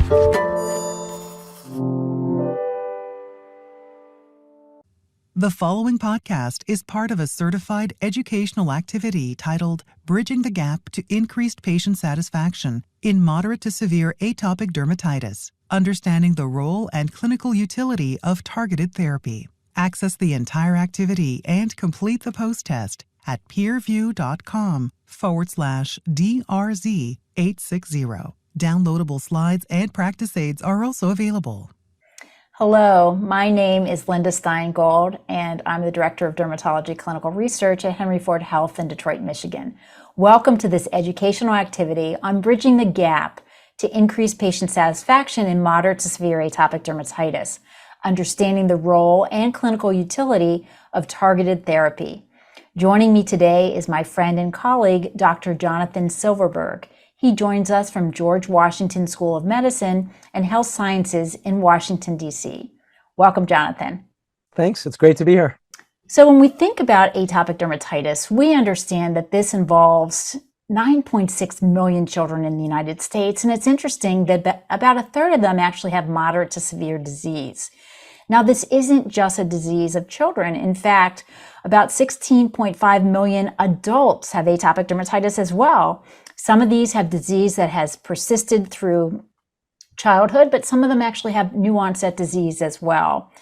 The following podcast is part of a certified educational activity titled Bridging the Gap to Increased Patient Satisfaction in Moderate to Severe Atopic Dermatitis, Understanding the Role and Clinical Utility of Targeted Therapy. Access the entire activity and complete the post-test at peerview.com/DRZ860. Downloadable slides and practice aids are also available. Hello, my name is Linda Steingold, and I'm the Director of Dermatology Clinical Research at Henry Ford Health in Detroit, Michigan. Welcome to this educational activity on bridging the gap to increase patient satisfaction in moderate to severe atopic dermatitis, understanding the role and clinical utility of targeted therapy. Joining me today is my friend and colleague, Dr. Jonathan Silverberg. He joins us from George Washington School of Medicine and Health Sciences in Washington, D.C. Welcome, Jonathan. Thanks. It's great to be here. So when we think about atopic dermatitis, we understand that this involves 9.6 million children in the United States. And it's interesting that about a third of them actually have moderate to severe disease. Now, this isn't just a disease of children. In fact, about 16.5 million adults have atopic dermatitis as well. Some of these have disease that has persisted through childhood, but some of them actually have new onset disease as well.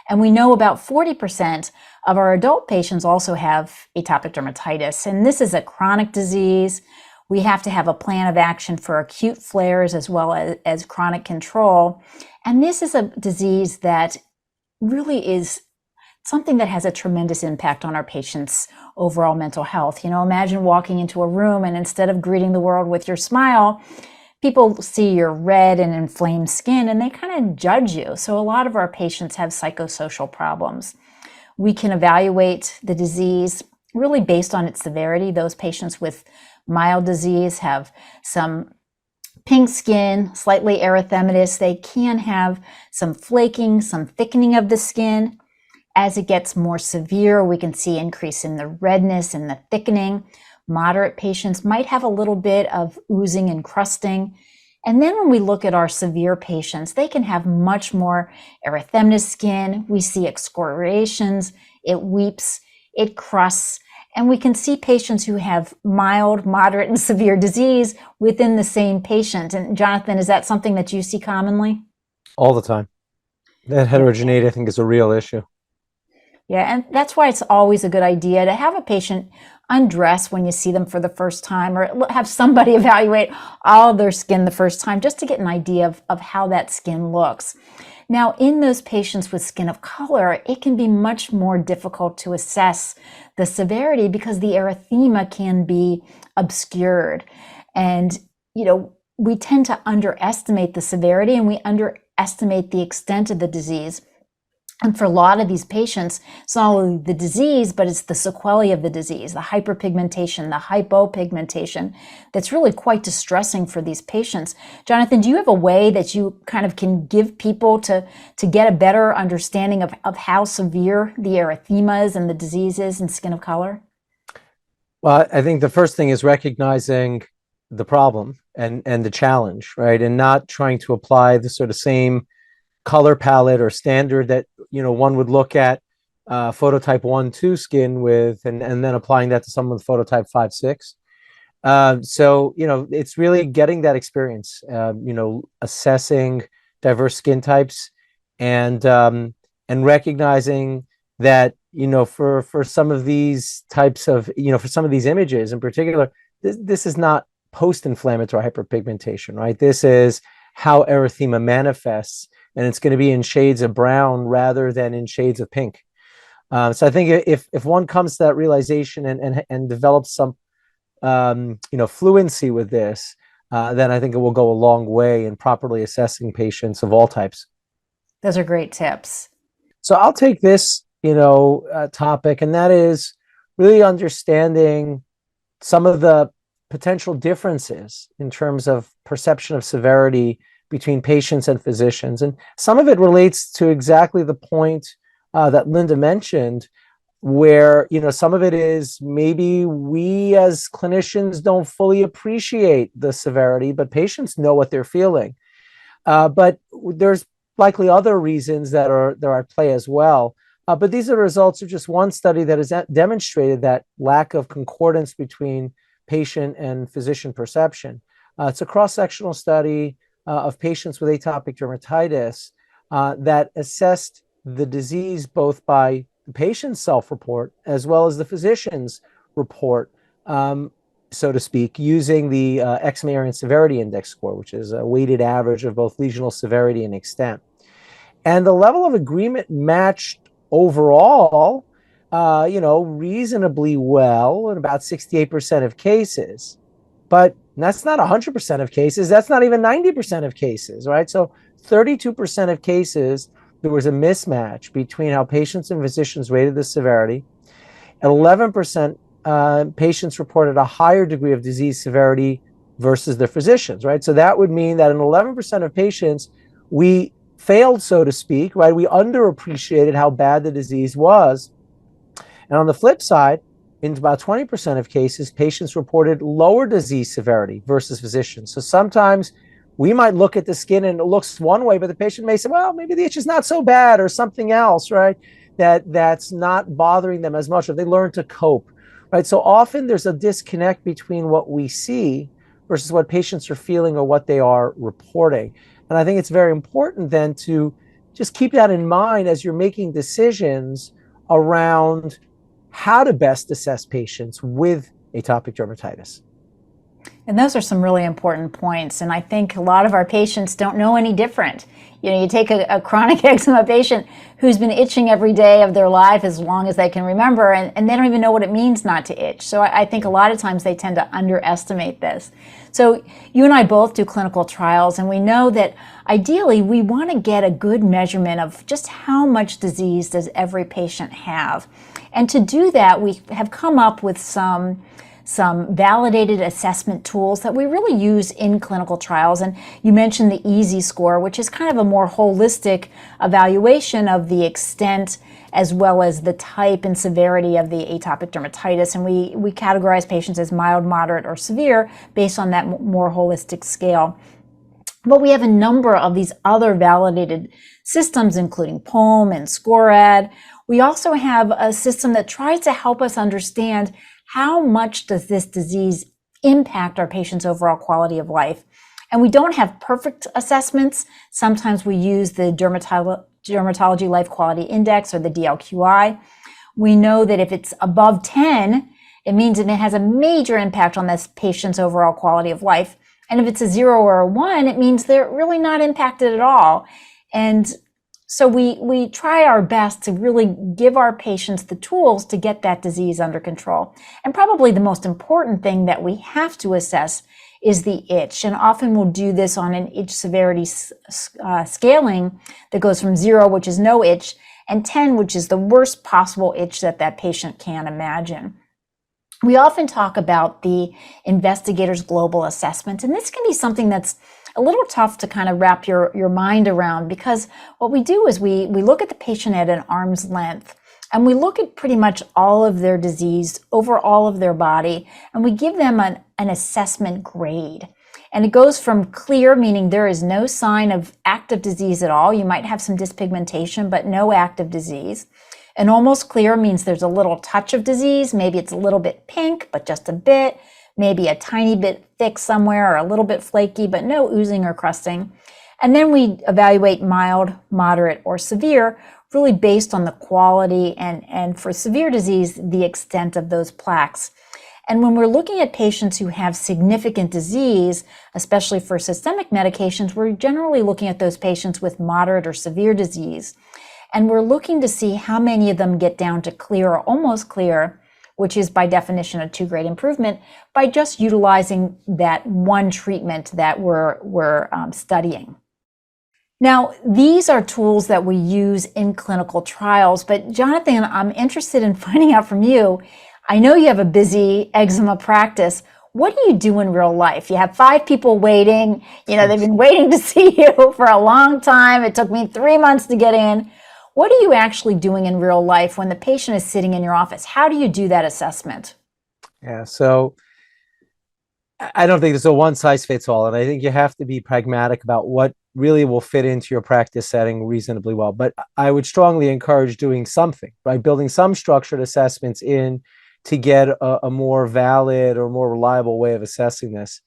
And we know about 40% of our adult patients also have atopic dermatitis. And this is a chronic disease. We have to have a plan of action for acute flares as well as chronic control. And this is a disease that really is something that has a tremendous impact on our patients' overall mental health. You know, imagine walking into a room and instead of greeting the world with your smile, people see your red and inflamed skin and they kind of judge you. So a lot of our patients have psychosocial problems. We can evaluate the disease really based on its severity. Those patients with mild disease have some pink skin, slightly erythematous. They can have some flaking, some thickening of the skin. As it gets more severe, we can see increase in the redness and the thickening. Moderate patients might have a little bit of oozing and crusting. And then when we look at our severe patients, they can have much more erythematous skin. We see excoriations, it weeps, it crusts. And we can see patients who have mild, moderate, and severe disease within the same patient. And Jonathan, is that something that you see commonly? All the time. That heterogeneity, I think, is a real issue. Yeah, and that's why it's always a good idea to have a patient undress when you see them for the first time, or have somebody evaluate all of their skin the first time just to get an idea of how that skin looks. Now, in those patients with skin of color, it can be much more difficult to assess the severity because the erythema can be obscured. And, you know, we tend to underestimate the severity and we underestimate the extent of the disease. And for a lot of these patients, it's not only the disease, but it's the sequelae of the disease, the hyperpigmentation, the hypopigmentation, that's really quite distressing for these patients. Jonathan, do you have a way that you kind of can give people to get a better understanding of how severe the erythemas and the diseases in skin of color? Well, I think the first thing is recognizing the problem and the challenge, right? And not trying to apply the sort of same color palette or standard that, you know, one would look at phototype 1-2 skin with, and then applying that to someone with phototype 5-6. So, you know, it's really getting that experience, you know, assessing diverse skin types and recognizing that, you know, for some of these types of, you know, for some of these images in particular, this is not post-inflammatory hyperpigmentation, right? This is how erythema manifests, and it's going to be in shades of brown rather than in shades of pink. So I think if one comes to that realization and develops some you know, fluency with this, then I think it will go a long way in properly assessing patients of all types. Those are great tips. So I'll take this, you know, topic, and that is really understanding some of the potential differences in terms of perception of severity between patients and physicians. And some of it relates to exactly the point that Linda mentioned, where, you know, some of it is maybe we as clinicians don't fully appreciate the severity, but patients know what they're feeling. But there's likely other reasons that are at play as well. But these are the results of just one study that has demonstrated that lack of concordance between patient and physician perception. It's a cross-sectional study of patients with atopic dermatitis that assessed the disease both by the patient's self-report as well as the physician's report, so to speak, using the Eczema Area and Severity Index score, which is a weighted average of both lesional severity and extent. And the level of agreement matched overall, reasonably well in about 68% of cases. But that's not 100% of cases. That's not even 90% of cases, right? So 32% of cases, there was a mismatch between how patients and physicians rated the severity. And 11% patients reported a higher degree of disease severity versus their physicians, right? So that would mean that in 11% of patients, we failed, so to speak, right? We underappreciated how bad the disease was. And on the flip side, in about 20% of cases, patients reported lower disease severity versus physicians. So sometimes we might look at the skin and it looks one way, but the patient may say, well, maybe the itch is not so bad or something else, right? That's not bothering them as much, or they learn to cope, right? So often there's a disconnect between what we see versus what patients are feeling or what they are reporting. And I think it's very important then to just keep that in mind as you're making decisions around how to best assess patients with atopic dermatitis. And those are some really important points. And I think a lot of our patients don't know any different. You take a chronic eczema patient who's been itching every day of their life as long as they can remember, and they don't even know what it means not to itch. So I think a lot of times they tend to underestimate this. So you and I both do clinical trials, and we know that ideally we want to get a good measurement of just how much disease does every patient have. And to do that, we have come up with some validated assessment tools that we really use in clinical trials. And you mentioned the EASY score, which is kind of a more holistic evaluation of the extent as well as the type and severity of the atopic dermatitis. And we categorize patients as mild, moderate, or severe based on that more holistic scale. But we have a number of these other validated systems, including POEM and SCORAD. We also have a system that tries to help us understand how much does this disease impact our patients' overall quality of life. And we don't have perfect assessments. Sometimes we use the Dermatology Life Quality Index, or the DLQI. We know that if it's above 10, it means that it has a major impact on this patient's overall quality of life. And if it's a 0 or a 1, it means they're really not impacted at all. And so we try our best to really give our patients the tools to get that disease under control. And probably the most important thing that we have to assess is the itch. And often we'll do this on an itch severity scaling that goes from 0, which is no itch, and 10, which is the worst possible itch that patient can imagine. We often talk about the investigator's global assessment, and this can be something that's a little tough to kind of wrap your mind around, because what we do is we look at the patient at an arm's length, and we look at pretty much all of their disease over all of their body, and we give them an assessment grade. And it goes from clear, meaning there is no sign of active disease at all. You might have some dyspigmentation, but no active disease. And almost clear means there's a little touch of disease. Maybe it's a little bit pink, but just a bit. Maybe a tiny bit thick somewhere, or a little bit flaky, but no oozing or crusting. And then we evaluate mild, moderate, or severe, really based on the quality and for severe disease, the extent of those plaques. And when we're looking at patients who have significant disease, especially for systemic medications, we're generally looking at those patients with moderate or severe disease. And we're looking to see how many of them get down to clear or almost clear, which is by definition a 2-grade improvement, by just utilizing that one treatment that we're studying. Now, these are tools that we use in clinical trials, but Jonathan, I'm interested in finding out from you. I know you have a busy eczema practice. What do you do in real life? You have 5 people waiting. They've been waiting to see you for a long time. It took me 3 months to get in. What are you actually doing in real life when the patient is sitting in your office? How do you do that assessment? Yeah, so I don't think there's a one size fits all. And I think you have to be pragmatic about what really will fit into your practice setting reasonably well. But I would strongly encourage doing something, right? Building some structured assessments in to get a more valid or more reliable way of assessing this.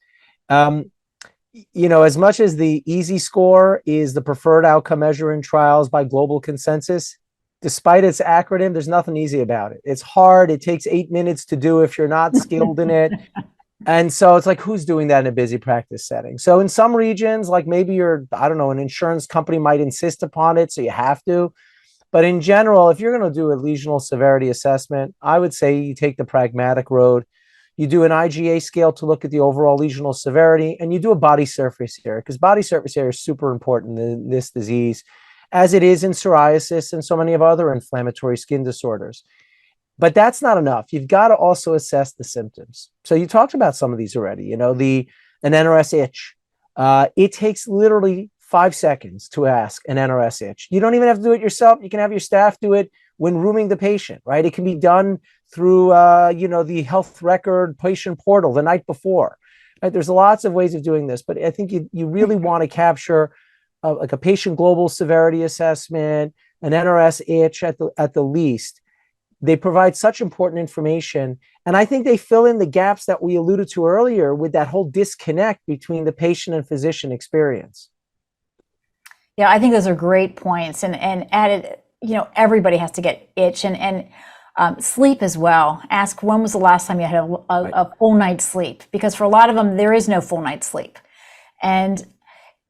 As much as the EASY score is the preferred outcome measure in trials by global consensus, despite its acronym, there's nothing easy about it. It's hard. It takes 8 minutes to do if you're not skilled in it. And so it's like, who's doing that in a busy practice setting? So in some regions, like maybe I don't know, an insurance company might insist upon it, so you have to. But in general, if you're going to do a lesional severity assessment, I would say you take the pragmatic road. You do an IGA scale to look at the overall lesional severity, and you do a body surface area, because body surface area is super important in this disease, as it is in psoriasis and so many of other inflammatory skin disorders. But that's not enough. You've got to also assess the symptoms. So you talked about some of these already, an NRS itch. It takes literally 5 seconds to ask an NRS itch. You don't even have to do it yourself. You can have your staff do it when rooming the patient, right? It can be done through, the health record patient portal the night before. Right? There's lots of ways of doing this, but I think you really want to capture like a patient global severity assessment, an NRS itch at the least. They provide such important information. And I think they fill in the gaps that we alluded to earlier with that whole disconnect between the patient and physician experience. Yeah, I think those are great points. And added, everybody has to get itch and sleep as well. Ask when was the last time you had a full night's sleep? Because for a lot of them, there is no full night's sleep. And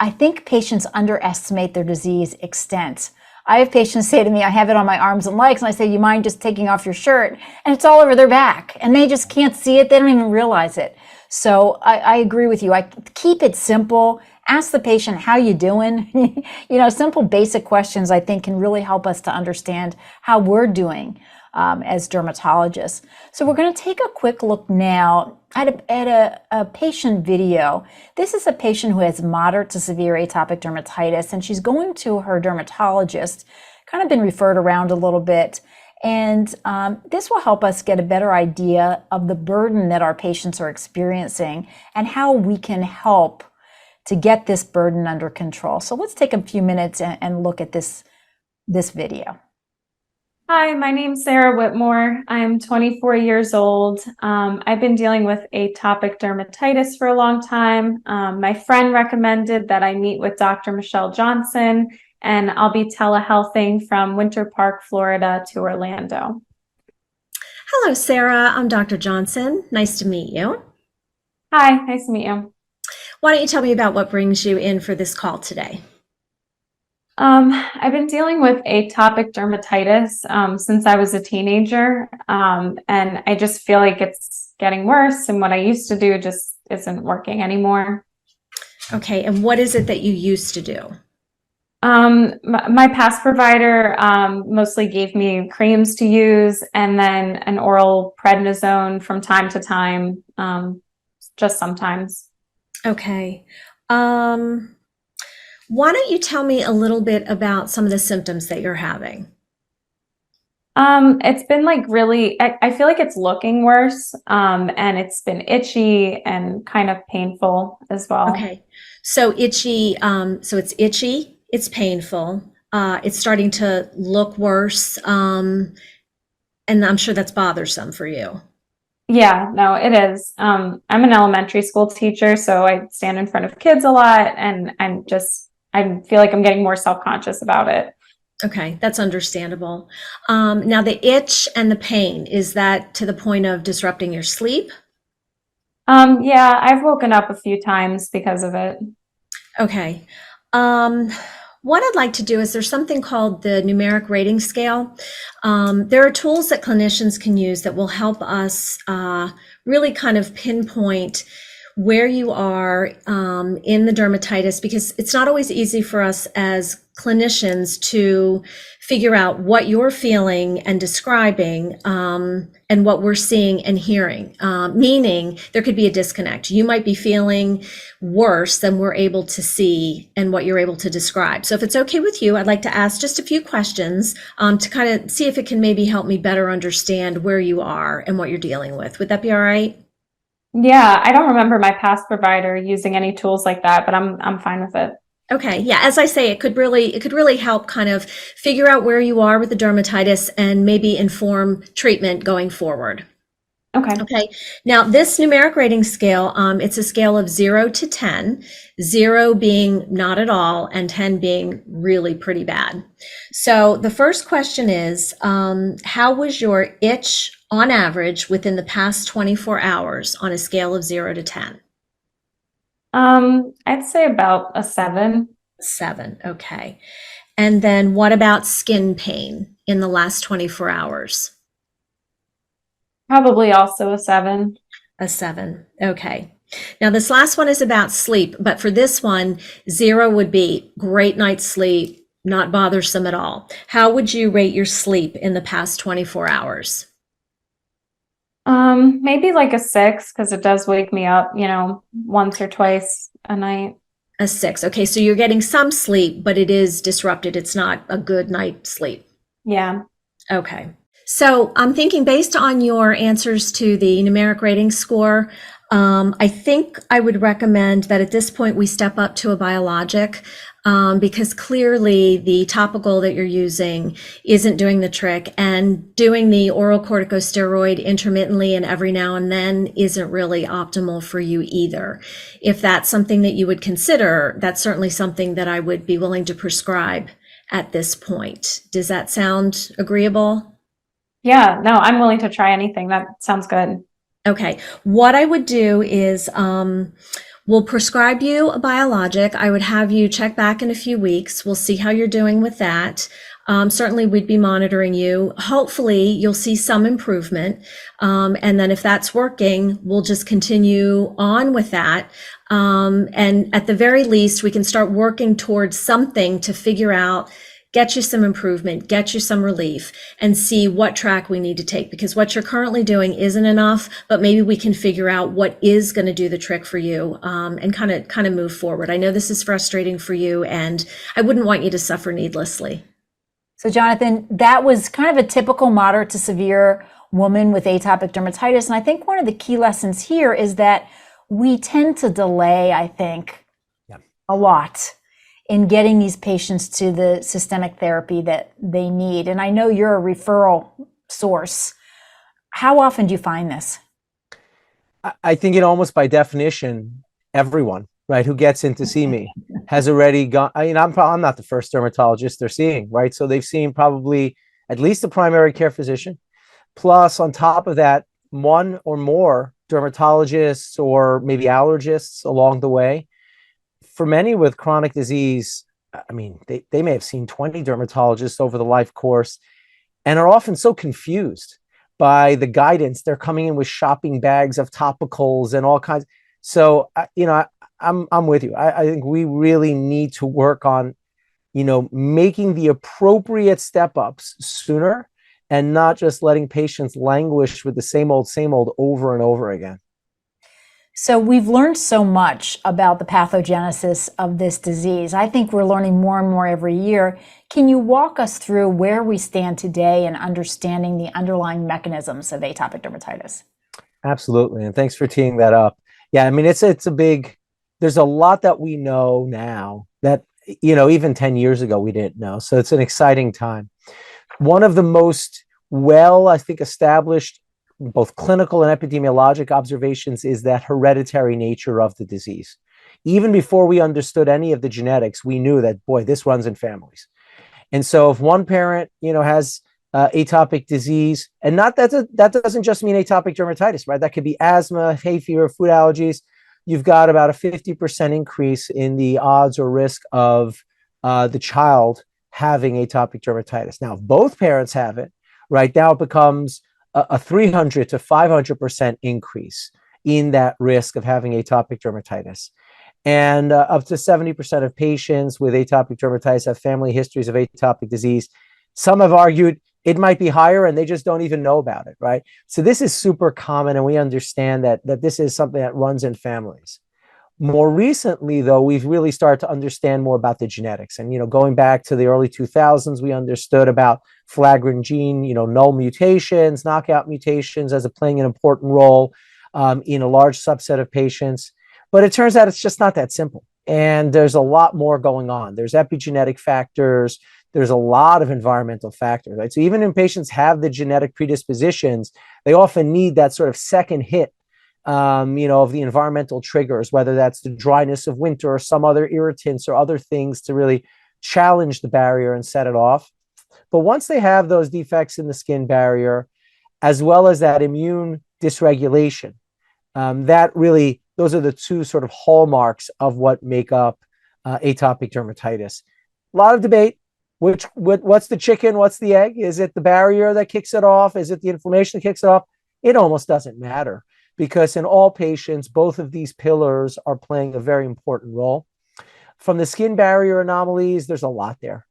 I think patients underestimate their disease extent. I have patients say to me, I have it on my arms and legs, and I say, you mind just taking off your shirt? And it's all over their back, and they just can't see it. They don't even realize it. So I agree with you. I keep it simple. Ask the patient, how you doing? Simple basic questions I think can really help us to understand how we're doing as dermatologists. So we're going to take a quick look now at a patient video. This is a patient who has moderate to severe atopic dermatitis, and she's going to her dermatologist, kind of been referred around a little bit. And this will help us get a better idea of the burden that our patients are experiencing and how we can help to get this burden under control. So let's take a few minutes and look at this video. Hi, my name's Sarah Whitmore. I'm 24 years old. I've been dealing with atopic dermatitis for a long time. My friend recommended that I meet with Dr. Michelle Johnson, and I'll be telehealthing from Winter Park, Florida to Orlando. Hello, Sarah. I'm Dr. Johnson. Nice to meet you. Hi, nice to meet you. Why don't you tell me about what brings you in for this call today? I've been dealing with atopic dermatitis since I was a teenager, and I just feel like it's getting worse, and what I used to do just isn't working anymore. Okay, and what is it that you used to do? My past provider mostly gave me creams to use, and then an oral prednisone from time to time, just sometimes. Okay. Why don't you tell me a little bit about some of the symptoms that you're having? It's been like really, I feel like it's looking worse, and it's been itchy and kind of painful as well. Okay, so itchy, so it's itchy, it's painful, it's starting to look worse, and I'm sure that's bothersome for you. Yeah, no, it is. I'm an elementary school teacher, so I stand in front of kids a lot, and I feel like I'm getting more self-conscious about it. Okay, that's understandable. Now the itch and the pain, is that to the point of disrupting your sleep? Yeah, I've woken up a few times because of it. Okay. What I'd like to do is there's something called the numeric rating scale. There are tools that clinicians can use that will help us really kind of pinpoint where you are in the dermatitis, because it's not always easy for us as clinicians to figure out what you're feeling and describing and what we're seeing and hearing, meaning there could be a disconnect. You might be feeling worse than we're able to see and what you're able to describe. So if it's okay with you, I'd like to ask just a few questions to kind of see if it can maybe help me better understand where you are and what you're dealing with. Would that be all right? Yeah, I don't remember my past provider using any tools like that, but I'm fine with it. Okay. Yeah. As I say, it could really help kind of figure out where you are with the dermatitis and maybe inform treatment going forward. Okay. Okay. Now, this numeric rating scale, it's a scale of 0 to 10, 0 being not at all, and 10 being really pretty bad. So the first question is, how was your itch on average within the past 24 hours on a scale of 0 to 10? I'd say about a 7. 7. Okay. And then what about skin pain in the last 24 hours? Probably also a 7. A 7. Okay. Now, this last one is about sleep, but for this one, 0 would be great night's sleep, not bothersome at all. How would you rate your sleep in the past 24 hours? Maybe like a 6, because it does wake me up, once or twice a night. A 6. Okay, so you're getting some sleep, but it is disrupted. It's not a good night's sleep. Yeah. Okay. So I'm thinking based on your answers to the numeric rating score, I think I would recommend that at this point we step up to a biologic, because clearly the topical that you're using isn't doing the trick, and doing the oral corticosteroid intermittently and every now and then isn't really optimal for you either. If that's something that you would consider, that's certainly something that I would be willing to prescribe at this point. Does that sound agreeable? Yeah, no, I'm willing to try anything. That sounds good. Okay. What I would do is we'll prescribe you a biologic. I would have you check back in a few weeks. We'll see how you're doing with that. Certainly, we'd be monitoring you. Hopefully, you'll see some improvement. And then if that's working, we'll just continue on with that. And at the very least, we can start working towards something to figure out, get you some improvement, get you some relief, and see what track we need to take, because what you're currently doing isn't enough, but maybe we can figure out what is going to do the trick for you, and kind of move forward. I know this is frustrating for you, and I wouldn't want you to suffer needlessly. So Jonathan, that was kind of a typical moderate to severe woman with atopic dermatitis. And I think one of the key lessons here is that we tend to delay, I think, a lot in getting these patients to the systemic therapy that they need. And I know you're a referral source. How often do you find this? I think it almost by definition, everyone, right, who gets in to see me has already gone. I'm not the first dermatologist they're seeing, right? So they've seen probably at least a primary care physician, plus on top of that, one or more dermatologists or maybe allergists along the way. For many with chronic disease, I mean, they may have seen 20 dermatologists over the life course and are often so confused by the guidance. They're coming in with shopping bags of topicals and all kinds. So, I'm with you. I think we really need to work on, making the appropriate step ups sooner and not just letting patients languish with the same old over and over again. So we've learned so much about the pathogenesis of this disease. I think we're learning more and more every year. Can you walk us through where we stand today in understanding the underlying mechanisms of atopic dermatitis? Absolutely. And thanks for teeing that up. Yeah, I mean, there's a lot that we know now that, even 10 years ago, we didn't know. So it's an exciting time. One of the most I think, established both clinical and epidemiologic observations is that hereditary nature of the disease. Even before we understood any of the genetics, we knew that, boy, this runs in families. And so if one parent, has atopic disease, and that doesn't just mean atopic dermatitis, right? That could be asthma, hay fever, food allergies. You've got about a 50% increase in the odds or risk of the child having atopic dermatitis. Now, if both parents have it, right now it becomes a 300 to 500% increase in that risk of having atopic dermatitis. And up to 70% of patients with atopic dermatitis have family histories of atopic disease. Some have argued it might be higher and they just don't even know about it, right? So this is super common, and we understand that this is something that runs in families. More recently, though, we've really started to understand more about the genetics. And, going back to the early 2000s, we understood about flagrant gene, null mutations, knockout mutations as playing an important role in a large subset of patients. But it turns out it's just not that simple, And there's a lot more going on. There's epigenetic factors. There's a lot of environmental factors, right? So even when patients have the genetic predispositions, they often need that sort of second hit, of the environmental triggers, whether that's the dryness of winter or some other irritants or other things to really challenge the barrier and set it off. But once they have those defects in the skin barrier, as well as that immune dysregulation, those are the two sort of hallmarks of what make up atopic dermatitis. A lot of debate. What's the chicken? What's the egg? Is it the barrier that kicks it off? Is it the inflammation that kicks it off? It almost doesn't matter, because in all patients, both of these pillars are playing a very important role. From the skin barrier anomalies, there's a lot there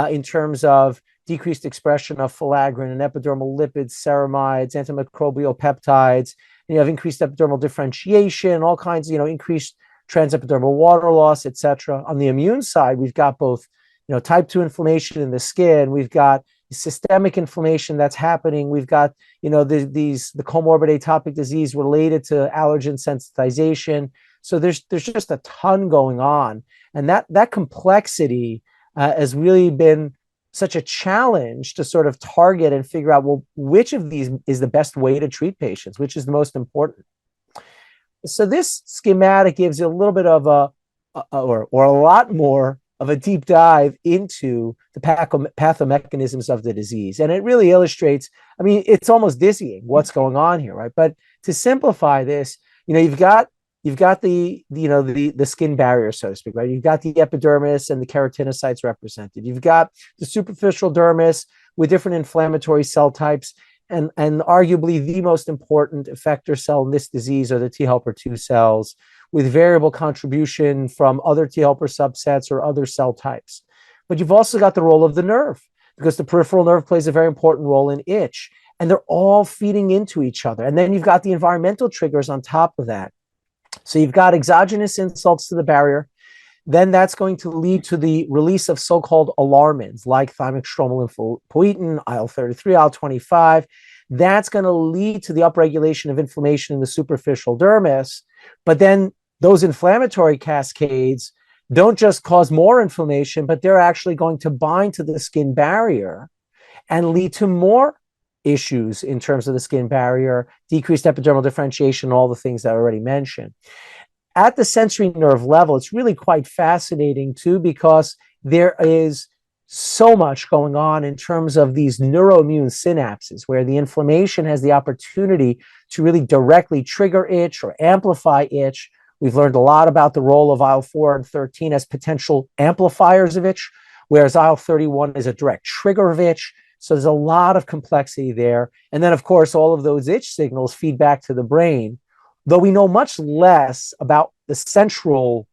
in terms of decreased expression of filaggrin and epidermal lipids, ceramides, antimicrobial peptides. You have increased epidermal differentiation, all kinds of, increased transepidermal water loss, etc. On the immune side, we've got both, type 2 inflammation in the skin. We've got systemic inflammation that's happening. We've got, the comorbid atopic disease related to allergen sensitization. So there's just a ton going on. And that complexity has really been such a challenge to sort of target and figure out, well, which of these is the best way to treat patients, which is the most important. So this schematic gives you a little bit of or a lot more of a deep dive into the pathomechanisms of the disease. And it really illustrates, it's almost dizzying what's going on here, right? But to simplify this, you've got the skin barrier, so to speak, right? You've got the epidermis and the keratinocytes represented. You've got the superficial dermis with different inflammatory cell types. And arguably the most important effector cell in this disease are the T helper 2 cells, with variable contribution from other T helper subsets or other cell types. But you've also got the role of the nerve, because the peripheral nerve plays a very important role in itch, and they're all feeding into each other. And then you've got the environmental triggers on top of that. So you've got exogenous insults to the barrier. Then that's going to lead to the release of so-called alarmins like thymic stromal lymphopoietin, IL-33, IL-25. That's going to lead to the upregulation of inflammation in the superficial dermis. But then those inflammatory cascades don't just cause more inflammation, but they're actually going to bind to the skin barrier and lead to more issues in terms of the skin barrier, decreased epidermal differentiation, all the things that I already mentioned. At the sensory nerve level, it's really quite fascinating too, because there is so much going on in terms of these neuroimmune synapses, where the inflammation has the opportunity to really directly trigger itch or amplify itch. We've learned a lot about the role of IL-4 and 13 as potential amplifiers of itch, whereas IL-31 is a direct trigger of itch. So there's a lot of complexity there. And then, of course, all of those itch signals feed back to the brain, though we know much less about the central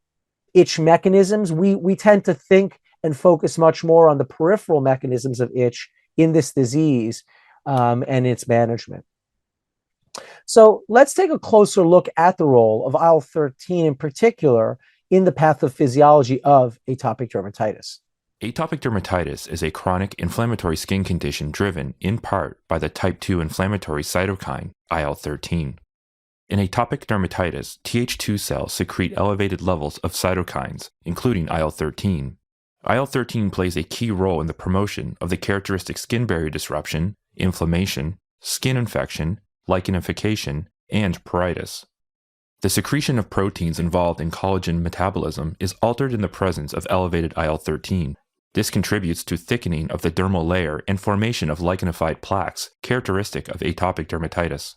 itch mechanisms. We tend to think and focus much more on the peripheral mechanisms of itch in this disease and its management. So let's take a closer look at the role of IL-13 in particular in the pathophysiology of atopic dermatitis. Atopic dermatitis is a chronic inflammatory skin condition driven in part by the type 2 inflammatory cytokine, IL-13. In atopic dermatitis, Th2 cells secrete elevated levels of cytokines, including IL-13. IL-13 plays a key role in the promotion of the characteristic skin barrier disruption, inflammation, skin infection, lichenification, and pruritus. The secretion of proteins involved in collagen metabolism is altered in the presence of elevated IL-13. This contributes to thickening of the dermal layer and formation of lichenified plaques, characteristic of atopic dermatitis.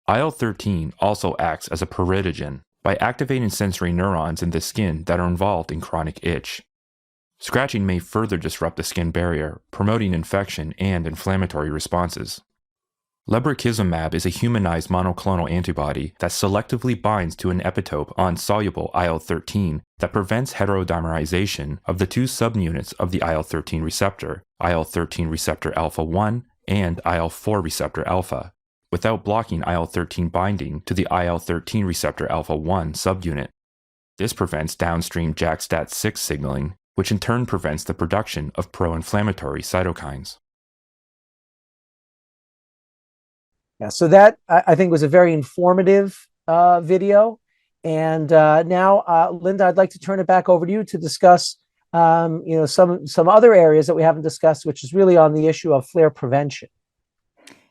IL-13 also acts as a pruritogen by activating sensory neurons in the skin that are involved in chronic itch. Scratching may further disrupt the skin barrier, promoting infection and inflammatory responses. Lebrikizumab is a humanized monoclonal antibody that selectively binds to an epitope on soluble IL-13 that prevents heterodimerization of the two subunits of the IL-13 receptor alpha 1 and IL-4 receptor alpha, without blocking IL-13 binding to the IL-13 receptor alpha 1 subunit. This prevents downstream JAK-STAT6 signaling, which in turn prevents the production of pro-inflammatory cytokines. Yeah, so that I think was a very informative video, And now, Linda, I'd like to turn it back over to you to discuss, some other areas that we haven't discussed, which is really on the issue of flare prevention.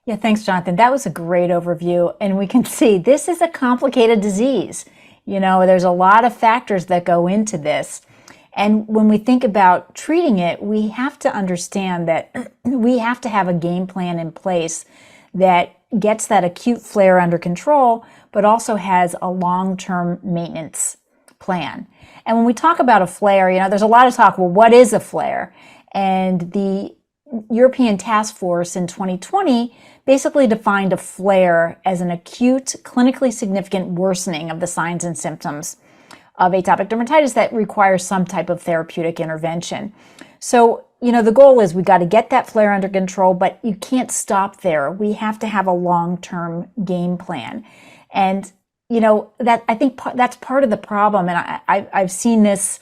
Yeah, thanks, Jonathan. That was a great overview. And we can see this is a complicated disease. There's a lot of factors that go into this. And when we think about treating it, we have to understand that we have to have a game plan in place that gets that acute flare under control, but also has a long-term maintenance plan. And when we talk about a flare, there's a lot of talk, well, what is a flare? And the European Task Force in 2020 basically defined a flare as an acute, clinically significant worsening of the signs and symptoms of atopic dermatitis that requires some type of therapeutic intervention. So, the goal is we got to get that flare under control, but you can't stop there. We have to have a long-term game plan. And, that I think that's part of the problem. And I've seen this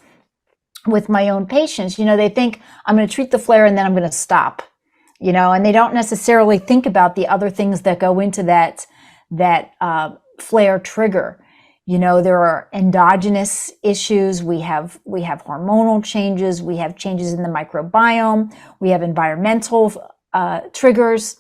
with my own patients. They think I'm going to treat the flare and then I'm going to stop, and they don't necessarily think about the other things that go into that flare trigger. There are endogenous issues. We have hormonal changes. We have changes in the microbiome. We have environmental triggers,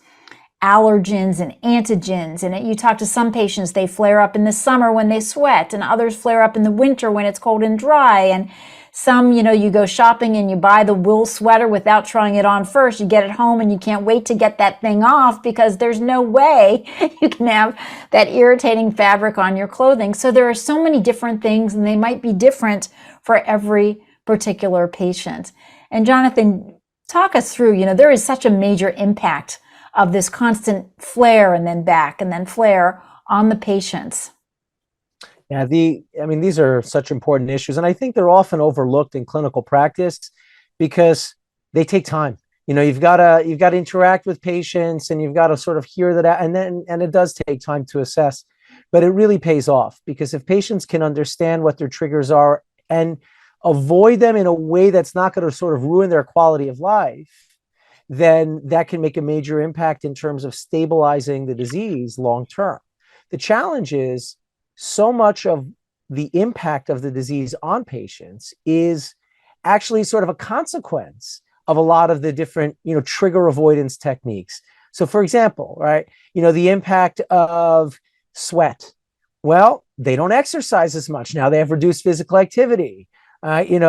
allergens and antigens. And you talk to some patients, they flare up in the summer when they sweat, and others flare up in the winter when it's cold and dry. And some, you go shopping and you buy the wool sweater without trying it on first. You get it home and you can't wait to get that thing off because there's no way you can have that irritating fabric on your clothing. So there are so many different things, and they might be different for every particular patient. And Jonathan, talk us through, there is such a major impact of this constant flare and then back and then flare on the patients. Yeah, these are such important issues, and I think they're often overlooked in clinical practice because they take time. You've got to interact with patients, and you've got to sort of hear that out, and it does take time to assess, but it really pays off because if patients can understand what their triggers are and avoid them in a way that's not going to sort of ruin their quality of life, then that can make a major impact in terms of stabilizing the disease long term. The challenge is so much of the impact of the disease on patients is actually sort of a consequence of a lot of the different, trigger avoidance techniques. So for example, right, the impact of sweat. Well, they don't exercise as much. Now they have reduced physical activity. Going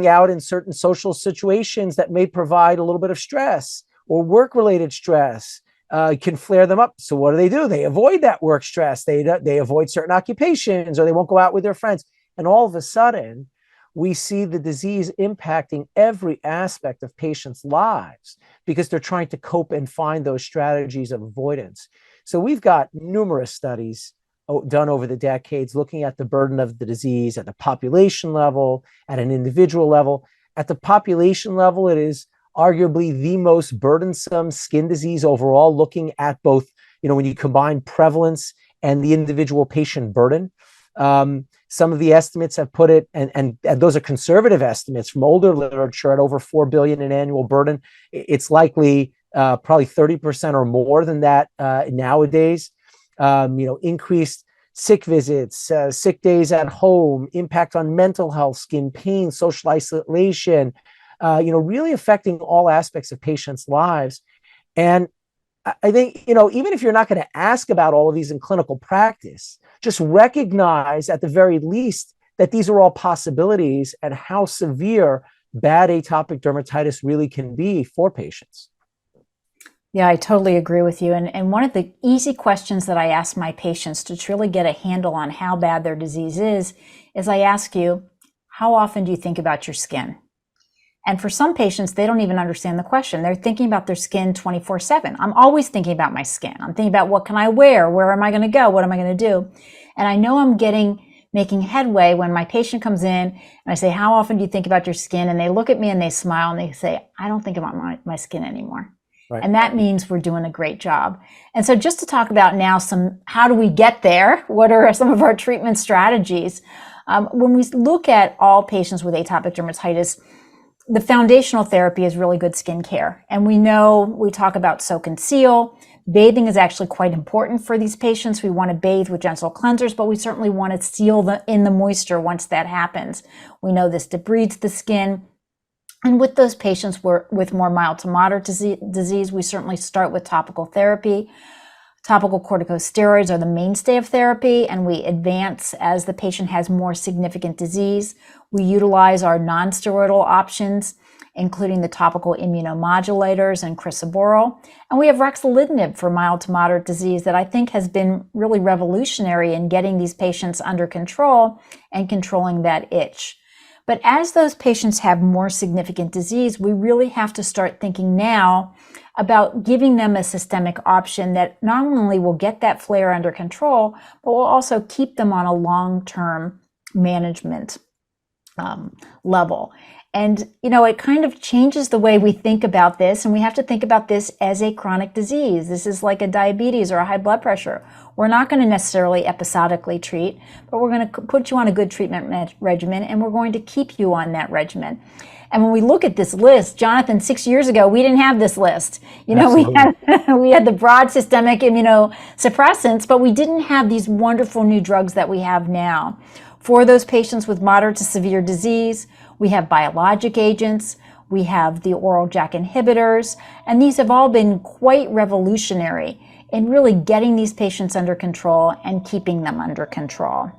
out in certain social situations that may provide a little bit of stress or work-related stress can flare them up. So what do? They avoid that work stress. They avoid certain occupations, or they won't go out with their friends. And all of a sudden, we see the disease impacting every aspect of patients' lives because they're trying to cope and find those strategies of avoidance. So we've got numerous studies done over the decades looking at the burden of the disease at the population level, at an individual level. At the population level, it is arguably the most burdensome skin disease overall, looking at both, when you combine prevalence and the individual patient burden. Some of the estimates have put it, and those are conservative estimates from older literature, at over 4 billion in annual burden. It's likely probably 30% or more than that nowadays. Increased sick visits, sick days at home, impact on mental health, skin pain, social isolation, really affecting all aspects of patients' lives. And I think, even if you're not going to ask about all of these in clinical practice, just recognize at the very least that these are all possibilities and how severe bad atopic dermatitis really can be for patients. Yeah, I totally agree with you. And one of the easy questions that I ask my patients to truly get a handle on how bad their disease is I ask you, how often do you think about your skin? And for some patients, they don't even understand the question. They're thinking about their skin 24/7. I'm always thinking about my skin. I'm thinking about what can I wear? Where am I going to go? What am I going to do? And I know I'm making headway when my patient comes in and I say, how often do you think about your skin? And they look at me and they smile and they say, I don't think about my skin anymore. Right. And that means we're doing a great job. And so just to talk about now how do we get there? What are some of our treatment strategies? When we look at all patients with atopic dermatitis, the foundational therapy is really good skincare. And we talk about soak and seal. Bathing is actually quite important for these patients. We want to bathe with gentle cleansers, but we certainly want to seal in the moisture once that happens. We know this debrides the skin. And with those patients with more mild to moderate disease, we certainly start with topical therapy. Topical corticosteroids are the mainstay of therapy, and we advance as the patient has more significant disease. We utilize our non-steroidal options, including the topical immunomodulators and crisaborole. And we have ruxolitinib for mild to moderate disease that I think has been really revolutionary in getting these patients under control and controlling that itch. But as those patients have more significant disease, we really have to start thinking now about giving them a systemic option that not only will get that flare under control, but will also keep them on a long-term management level. And, it kind of changes the way we think about this, and we have to think about this as a chronic disease. This is like a diabetes or a high blood pressure. We're not going to necessarily episodically treat, but we're going to put you on a good treatment regimen, and we're going to keep you on that regimen. And when we look at this list, Jonathan, 6 years ago, we didn't have this list. We had the broad systemic immunosuppressants, but we didn't have these wonderful new drugs that we have now. For those patients with moderate to severe disease, we have biologic agents, we have the oral JAK inhibitors, and these have all been quite revolutionary in really getting these patients under control and keeping them under control.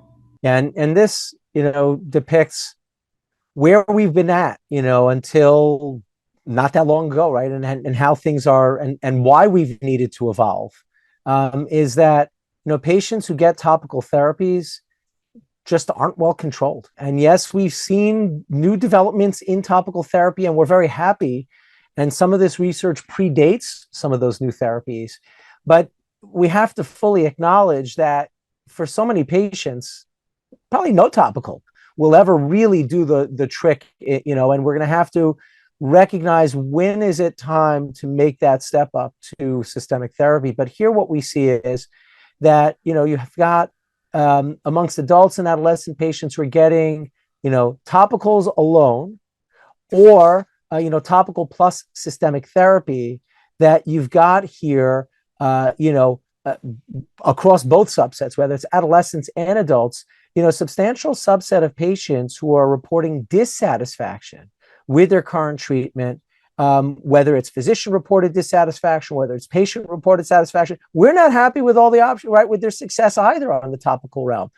And this, depicts where we've been at, until not that long ago, right? And how things are and why we've needed to evolve, is that, patients who get topical therapies just aren't well controlled. And yes, we've seen new developments in topical therapy, and we're very happy. And some of this research predates some of those new therapies. But we have to fully acknowledge that for so many patients, probably no topical will ever really do the trick, and we're going to have to recognize when is it time to make that step up to systemic therapy. But here what we see is that, you have got amongst adults and adolescent patients who are getting, topicals alone or, topical plus systemic therapy, that you've got here, across both subsets, whether it's adolescents and adults, substantial subset of patients who are reporting dissatisfaction with their current treatment, whether it's physician-reported dissatisfaction, whether it's patient-reported satisfaction. We're not happy with all the options, right, with their success either on the topical realm.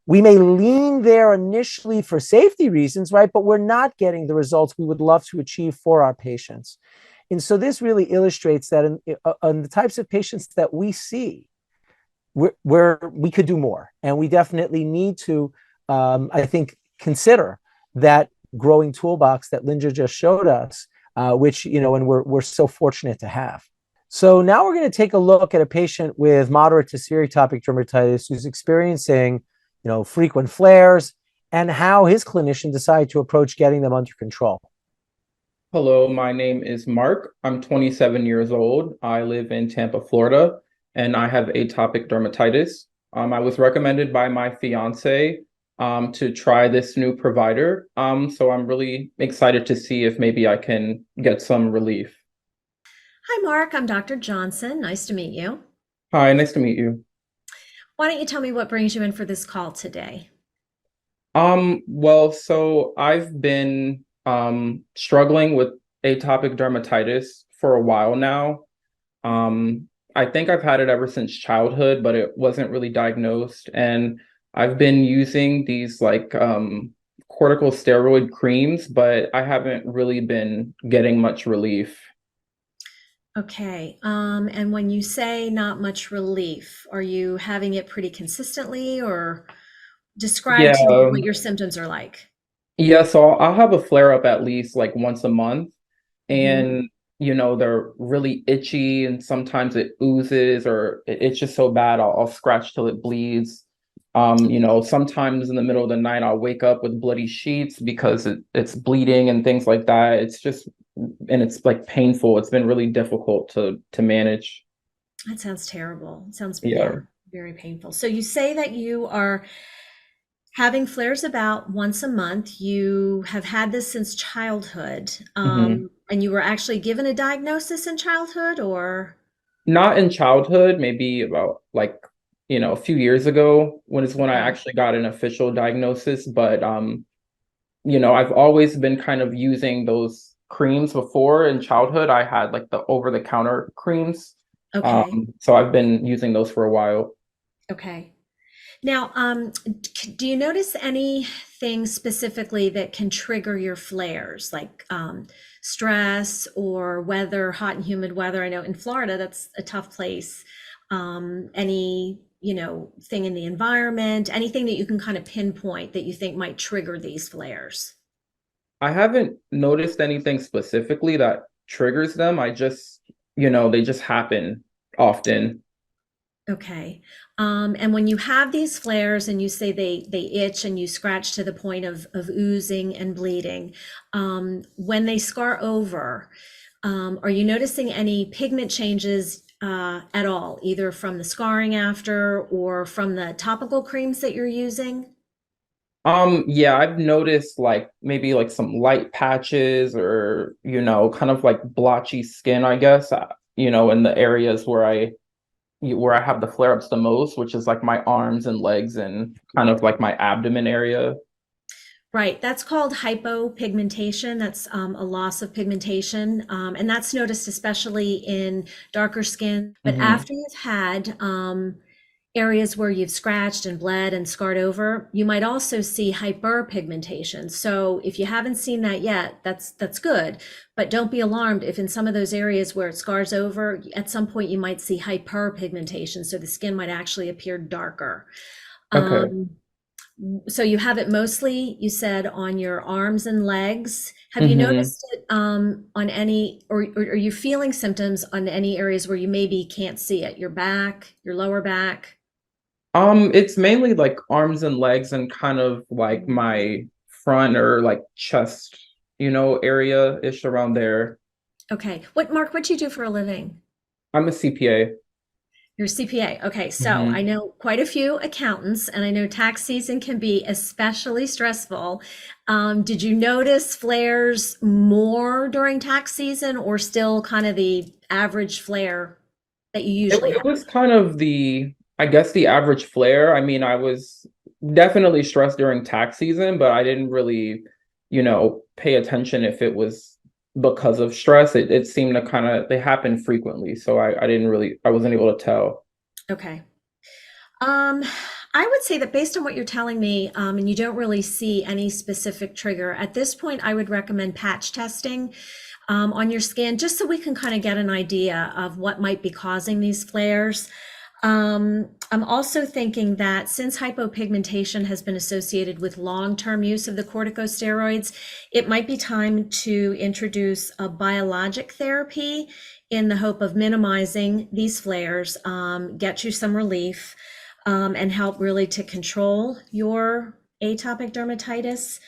We may lean there initially for safety reasons, right, but we're not getting the results we would love to achieve for our patients. And so this really illustrates that in the types of patients that we see, we could do more. And we definitely need to, I think, consider that growing toolbox that Linda just showed us, which, and we're so fortunate to have. So now we're going to take a look at a patient with moderate to severe atopic dermatitis who's experiencing, frequent flares, and how his clinician decided to approach getting them under control. Hello, my name is Mark. I'm 27 years old. I live in Tampa, Florida, and I have atopic dermatitis. I was recommended by my fiance to try this new provider. So I'm really excited to see if maybe I can get some relief. Hi, Mark. I'm Dr. Johnson. Nice to meet you. Hi, nice to meet you. Why don't you tell me what brings you in for this call today? Well, so I've been struggling with atopic dermatitis for a while now. I think I've had it ever since childhood, but it wasn't really diagnosed. And I've been using these corticosteroid creams, but I haven't really been getting much relief. Okay. And when you say not much relief, are you having it pretty consistently, or describe to me what your symptoms are like? Yeah, so I'll have a flare up at least like once a month, and they're really itchy, and sometimes it oozes, or it's just so bad I'll scratch till it bleeds. Sometimes in the middle of the night I'll wake up with bloody sheets because it's bleeding and things like that. It's like painful. It's been really difficult to manage. That sounds terrible. It sounds very, very painful. So you say that you are having flares about once a month. You have had this since childhood, and you were actually given a diagnosis in childhood, or? Not in childhood, maybe about like, a few years ago when I Okay. actually got an official diagnosis. But I've always been kind of using those creams before. In childhood, I had like the over-the-counter creams. Okay. So I've been using those for a while. Okay. Now, do you notice anything specifically that can trigger your flares, like stress or weather, hot and humid weather? I know in Florida, that's a tough place. Any, thing in the environment, anything that you can kind of pinpoint that you think might trigger these flares? I haven't noticed anything specifically that triggers them. They just happen often. Okay. And when you have these flares and you say they itch and you scratch to the point of oozing and bleeding, when they scar over, are you noticing any pigment changes at all, either from the scarring after or from the topical creams that you're using? Yeah, I've noticed like maybe like some light patches or, kind of like blotchy skin, I guess, in the areas where I have the flare-ups the most, which is like my arms and legs and kind of like my abdomen area. Right, that's called hypopigmentation. That's a loss of pigmentation, and that's noticed especially in darker skin. But Hmm. after you've had areas where you've scratched and bled and scarred over, you might also see hyperpigmentation. So if you haven't seen that yet, that's good. But don't be alarmed if in some of those areas where it scars over, at some point you might see hyperpigmentation. So the skin might actually appear darker. Okay. Um, so you have it mostly, you said, on your arms and legs. Have you Hmm. noticed it on any, or are you feeling symptoms on any areas where you maybe can't see it? Your back, your lower back? It's mainly like arms and legs and kind of like my front or like chest, area-ish around there. Okay. Mark, what do you do for a living? I'm a CPA. You're a CPA. Okay. So I Hmm. know quite a few accountants, and I know tax season can be especially stressful. Did you notice flares more during tax season or still kind of the average flare that you usually It have? was kind of I guess the average flare. I mean, I was definitely stressed during tax season, but I didn't really, pay attention if it was because of stress. It seemed to kind of, they happen frequently. So I wasn't able to tell. Okay. Um, I would say that based on what you're telling me, and you don't really see any specific trigger, at this point, I would recommend patch testing on your skin just so we can kind of get an idea of what might be causing these flares. I'm also thinking that since hypopigmentation has been associated with long-term use of the corticosteroids, it might be time to introduce a biologic therapy in the hope of minimizing these flares, get you some relief, and help really to control your atopic dermatitis.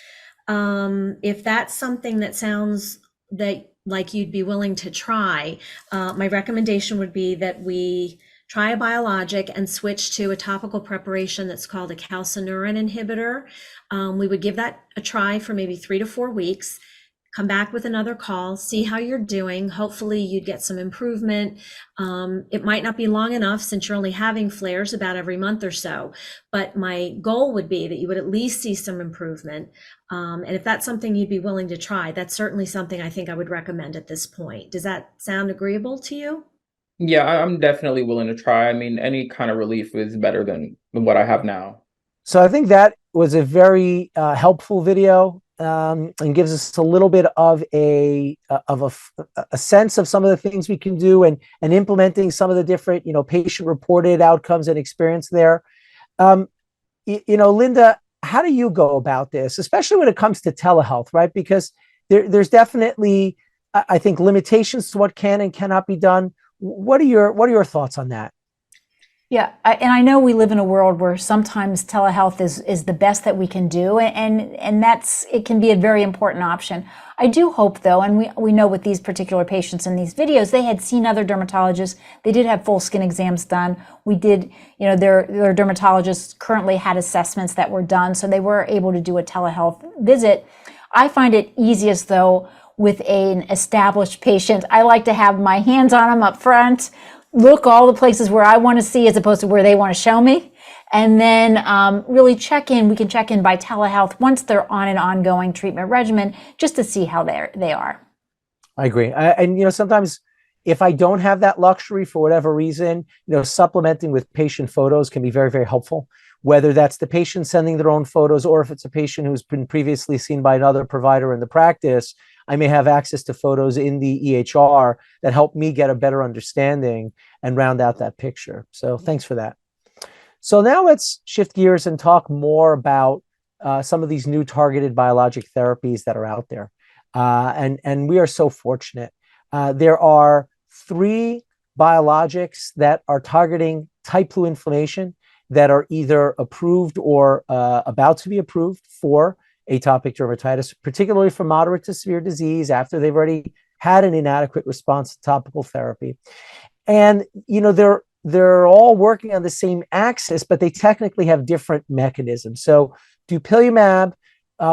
If that's something that sounds that like you'd be willing to try, my recommendation would be that we try a biologic and switch to a topical preparation that's called a calcineurin inhibitor. We would give that a try for maybe 3 to 4 weeks, come back with another call, see how you're doing. Hopefully you'd get some improvement. It might not be long enough since you're only having flares about every month or so, but my goal would be that you would at least see some improvement. And if that's something you'd be willing to try, that's certainly something I think I would recommend at this point. Does that sound agreeable to you? Yeah, I'm definitely willing to try. I mean, any kind of relief is better than what I have now. So I think that was a very helpful video, and gives us a little bit of a sense of some of the things we can do, and implementing some of the different patient reported outcomes and experience there. Um, Linda, how do you go about this, especially when it comes to telehealth, right? Because there's definitely, I think, limitations to what can and cannot be done. What are your thoughts on that? Yeah, and I know we live in a world where sometimes telehealth is the best that we can do, and that's it can be a very important option. I do hope though, and we know with these particular patients in these videos, they had seen other dermatologists. They did have full skin exams done. We did, their dermatologists currently had assessments that were done, so they were able to do a telehealth visit. I find it easiest though with an established patient. I like to have my hands on them up front, look all the places where I want to see as opposed to where they want to show me. And then really check in. We can check in by telehealth once they're on an ongoing treatment regimen just to see how they are. I agree. And sometimes if I don't have that luxury for whatever reason, supplementing with patient photos can be very, very helpful. Whether that's the patient sending their own photos or if it's a patient who's been previously seen by another provider in the practice, I may have access to photos in the EHR that help me get a better understanding and round out that picture. So thanks for that. So now let's shift gears and talk more about some of these new targeted biologic therapies that are out there. And we are so fortunate. There are 3 biologics that are targeting type 2 inflammation that are either approved or about to be approved for atopic dermatitis, particularly for moderate to severe disease after they've already had an inadequate response to topical therapy. And, they're all working on the same axis, but they technically have different mechanisms. So dupilumab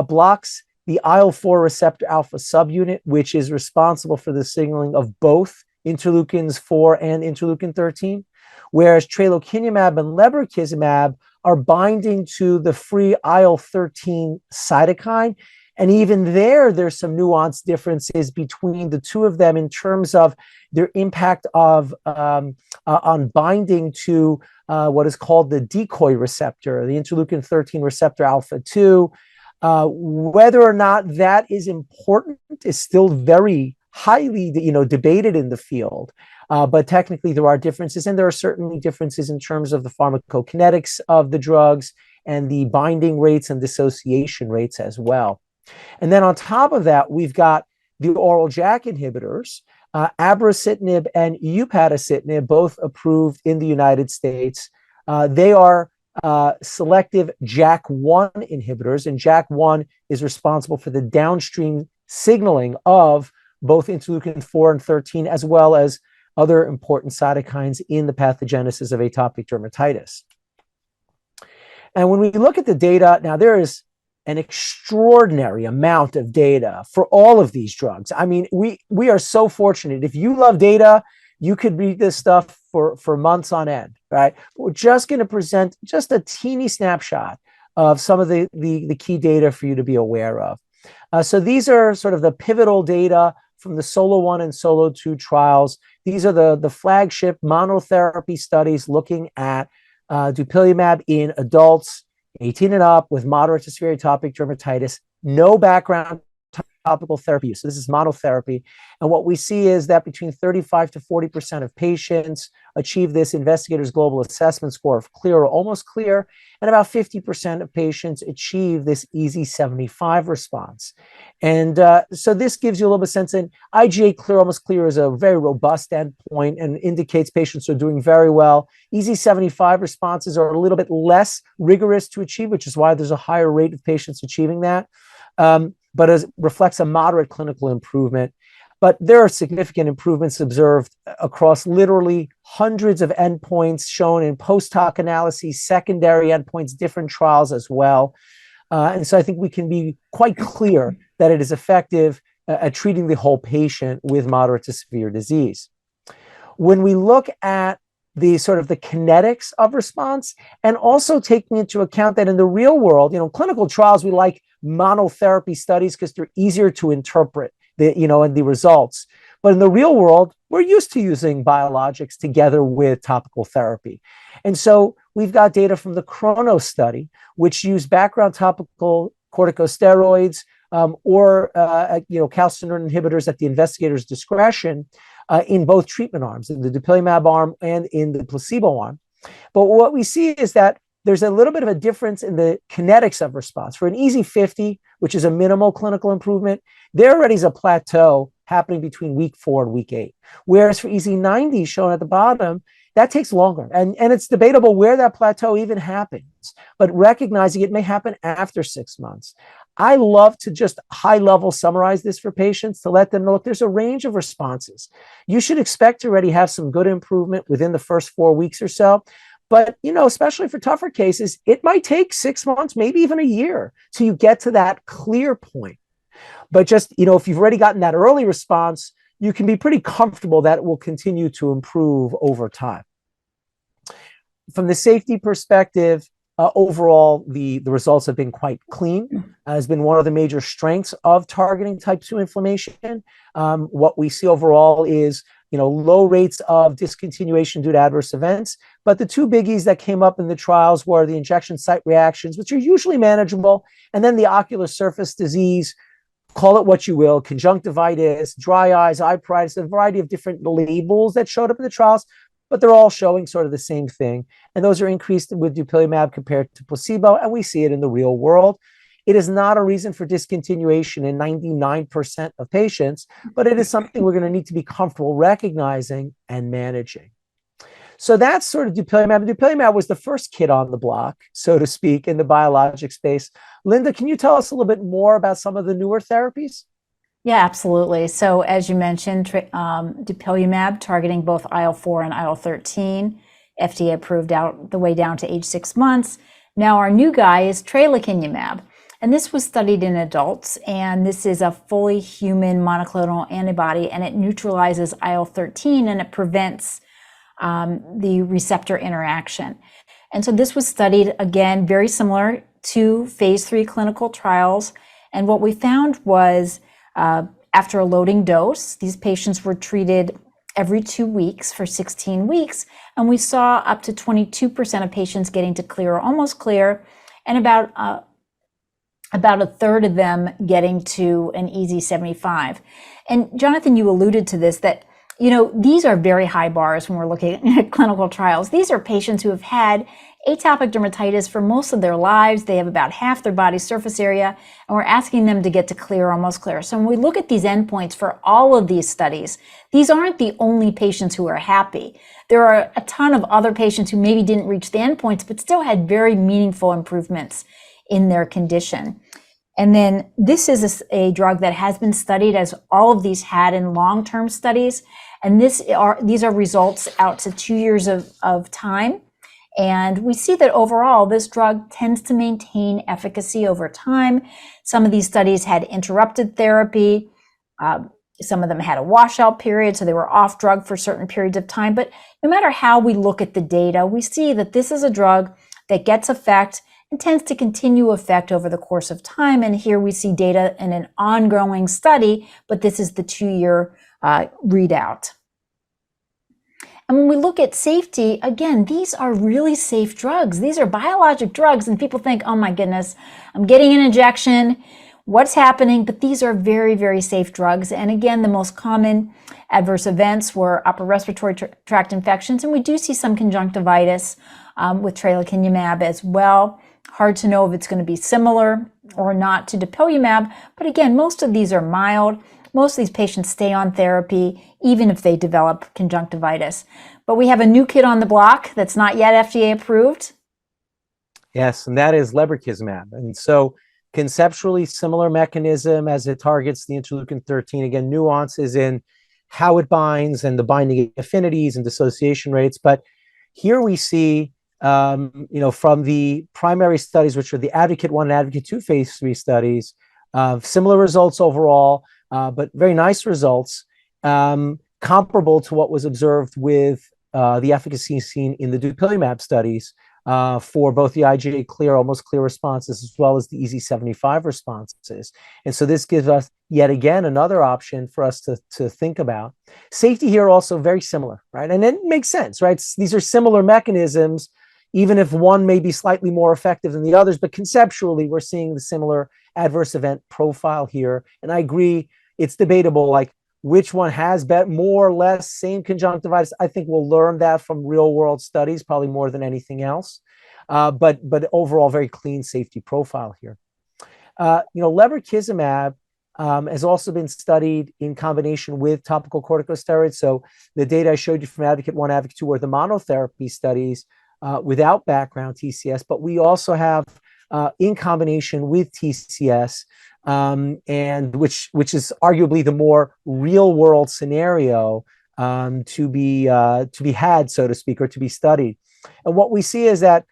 blocks the IL-4 receptor alpha subunit, which is responsible for the signaling of both interleukins 4 and interleukin 13, whereas tralokinumab and lebrikizumab are binding to the free IL-13 cytokine. And even there's some nuanced differences between the two of them in terms of their impact of on binding to what is called the decoy receptor, the interleukin 13 receptor alpha 2. Whether or not that is important is still very highly, debated in the field. But technically there are differences, and there are certainly differences in terms of the pharmacokinetics of the drugs and the binding rates and dissociation rates as well. And then on top of that, we've got the oral JAK inhibitors, abrocitinib and upadacitinib, both approved in the United States. They are selective JAK1 inhibitors, and JAK1 is responsible for the downstream signaling of both interleukin 4 and 13, as well as other important cytokines in the pathogenesis of atopic dermatitis. And when we look at the data, now there is an extraordinary amount of data for all of these drugs. I mean, we are so fortunate. If you love data, you could read this stuff for months on end, right? We're just going to present just a teeny snapshot of some of the key data for you to be aware of. So these are sort of the pivotal data from the Solo 1 and Solo 2 trials. These are the flagship monotherapy studies looking at dupilumab in adults 18 and up with moderate to severe atopic dermatitis, no background topical therapy. So this is monotherapy. And what we see is that between 35 to 40% of patients achieve this investigator's global assessment score of clear or almost clear, and about 50% of patients achieve this EASI-75 response. And so this gives you a little bit of sense. And IGA clear, almost clear is a very robust endpoint and indicates patients are doing very well. EASI-75 responses are a little bit less rigorous to achieve, which is why there's a higher rate of patients achieving that. But it reflects a moderate clinical improvement. But there are significant improvements observed across literally hundreds of endpoints shown in post-hoc analyses, secondary endpoints, different trials as well. And so I think we can be quite clear that it is effective at treating the whole patient with moderate to severe disease. When we look at the sort of the kinetics of response, and also taking into account that in the real world, clinical trials, we like monotherapy studies because they're easier to interpret and the results. But in the real world, we're used to using biologics together with topical therapy. And so we've got data from the Chronos study, which used background topical corticosteroids or calcineurin inhibitors at the investigator's discretion in both treatment arms, in the dupilumab arm and in the placebo arm. But what we see is that there's a little bit of a difference in the kinetics of response. For an EASI-50, which is a minimal clinical improvement, there already is a plateau happening between week 4 and week 8. Whereas for EASI-90, shown at the bottom, that takes longer. And it's debatable where that plateau even happens, but recognizing it may happen after 6 months. I love to just high level summarize this for patients to let them know, look, there's a range of responses. You should expect to already have some good improvement within the first 4 weeks or so. But, especially for tougher cases, it might take 6 months, maybe even a year till you get to that clear point. But just, if you've already gotten that early response, you can be pretty comfortable that it will continue to improve over time. From the safety perspective, overall, the results have been quite clean. Has been one of the major strengths of targeting type 2 inflammation. What we see overall is low rates of discontinuation due to adverse events. But the two biggies that came up in the trials were the injection site reactions, which are usually manageable, and then the ocular surface disease, call it what you will, conjunctivitis, dry eyes, eye pruritus, a variety of different labels that showed up in the trials, but they're all showing sort of the same thing. And those are increased with dupilumab compared to placebo, and we see it in the real world. It is not a reason for discontinuation in 99% of patients, but it is something we're going to need to be comfortable recognizing and managing. So that's sort of dupilumab. Dupilumab was the first kid on the block, so to speak, in the biologic space. Linda, can you tell us a little bit more about some of the newer therapies? Yeah, absolutely. So as you mentioned, dupilumab targeting both IL-4 and IL-13, FDA approved out the way down to age 6 months. Now our new guy is tralokinumab. And this was studied in adults, and this is a fully human monoclonal antibody, and it neutralizes IL-13 and it prevents the receptor interaction. And so this was studied, again, very similar to phase 3 clinical trials. And what we found was after a loading dose, these patients were treated every 2 weeks for 16 weeks, and we saw up to 22% of patients getting to clear or almost clear, and about a third of them getting to an EASI 75. And Jonathan, you alluded to this, that these are very high bars when we're looking at clinical trials. These are patients who have had atopic dermatitis for most of their lives. They have about half their body surface area, and we're asking them to get to clear or almost clear. So when we look at these endpoints for all of these studies, these aren't the only patients who are happy. There are a ton of other patients who maybe didn't reach the endpoints, but still had very meaningful improvements in their condition. And then this is a drug that has been studied, as all of these had, in long-term studies. And these are results out to 2 years of time. And we see that overall, this drug tends to maintain efficacy over time. Some of these studies had interrupted therapy. Some of them had a washout period, so they were off drug for certain periods of time. But no matter how we look at the data, we see that this is a drug that gets effect and tends to continue effect over the course of time. And here we see data in an ongoing study, but this is the 2-year readout. And when we look at safety, again, these are really safe drugs. These are biologic drugs, and people think, oh my goodness, I'm getting an injection, what's happening? But these are very, very safe drugs. And again, the most common adverse events were upper respiratory tract infections, and we do see some conjunctivitis with tralokinumab as well. Hard to know if it's going to be similar or not to dupilumab, but again, most of these are mild. Most of these patients stay on therapy, even if they develop conjunctivitis. But we have a new kid on the block that's not yet FDA approved. Yes, and that is lebrikizumab. And so conceptually similar mechanism as it targets the interleukin-13. Again, nuances in how it binds and the binding affinities and dissociation rates. But here we see, from the primary studies, which are the Advocate 1 and Advocate 2 phase 3 studies, similar results overall, but very nice results, comparable to what was observed with the efficacy seen in the dupilumab studies for both the IgA clear, almost clear responses, as well as the EASI 75 responses. And so this gives us, yet again, another option for us to think about. Safety here also very similar, right? And it makes sense, right? These are similar mechanisms, even if one may be slightly more effective than the others, but conceptually, we're seeing the similar adverse event profile here. And I agree, it's debatable, like which one has more or less same conjunctivitis. I think we'll learn that from real world studies, probably more than anything else. But overall, very clean safety profile here. Lebrikizumab has also been studied in combination with topical corticosteroids. So the data I showed you from Advocate 1, Advocate 2 were the monotherapy studies without background TCS, but we also have in combination with TCS, and which is arguably the more real world scenario to be had, so to speak, or to be studied. And what we see is that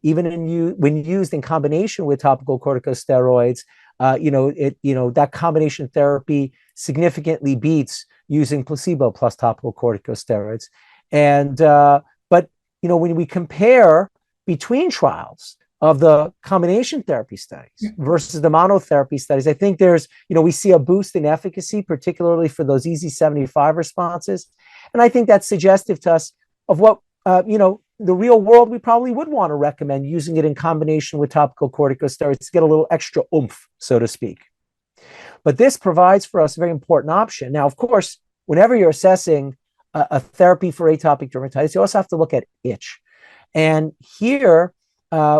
even when used in combination with topical corticosteroids, that combination therapy significantly beats using placebo plus topical corticosteroids. And but when we compare between trials of the combination therapy studies versus the monotherapy studies, I think there's, we see a boost in efficacy, particularly for those EASI-75 responses. And I think that's suggestive to us of what, the real world, we probably would want to recommend using it in combination with topical corticosteroids to get a little extra oomph, so to speak. But this provides for us a very important option. Now, of course, whenever you're assessing a therapy for atopic dermatitis, you also have to look at itch. And here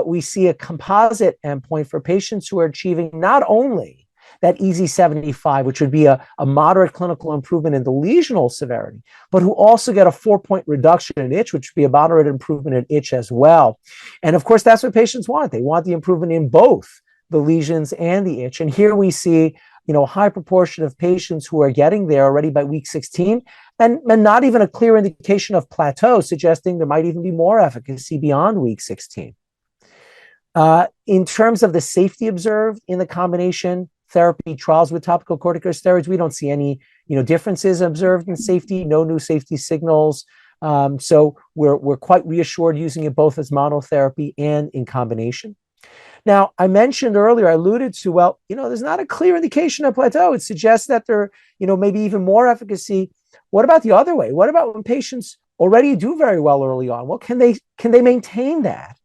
we see a composite endpoint for patients who are achieving not only that EASI-75, which would be a moderate clinical improvement in the lesional severity, but who also get a 4-point reduction in itch, which would be a moderate improvement in itch as well. And of course, that's what patients want. They want the improvement in both the lesions and the itch. And here we see, a high proportion of patients who are getting there already by week 16, and not even a clear indication of plateau, suggesting there might even be more efficacy beyond week 16. In terms of the safety observed in the combination therapy trials with topical corticosteroids, we don't see any, differences observed in safety, no new safety signals. So we're quite reassured using it both as monotherapy and in combination. Now, I mentioned earlier, I alluded to, there's not a clear indication of plateau. It suggests that there, maybe even more efficacy. What about the other way? What about when patients already do very well early on? Well, can they maintain that?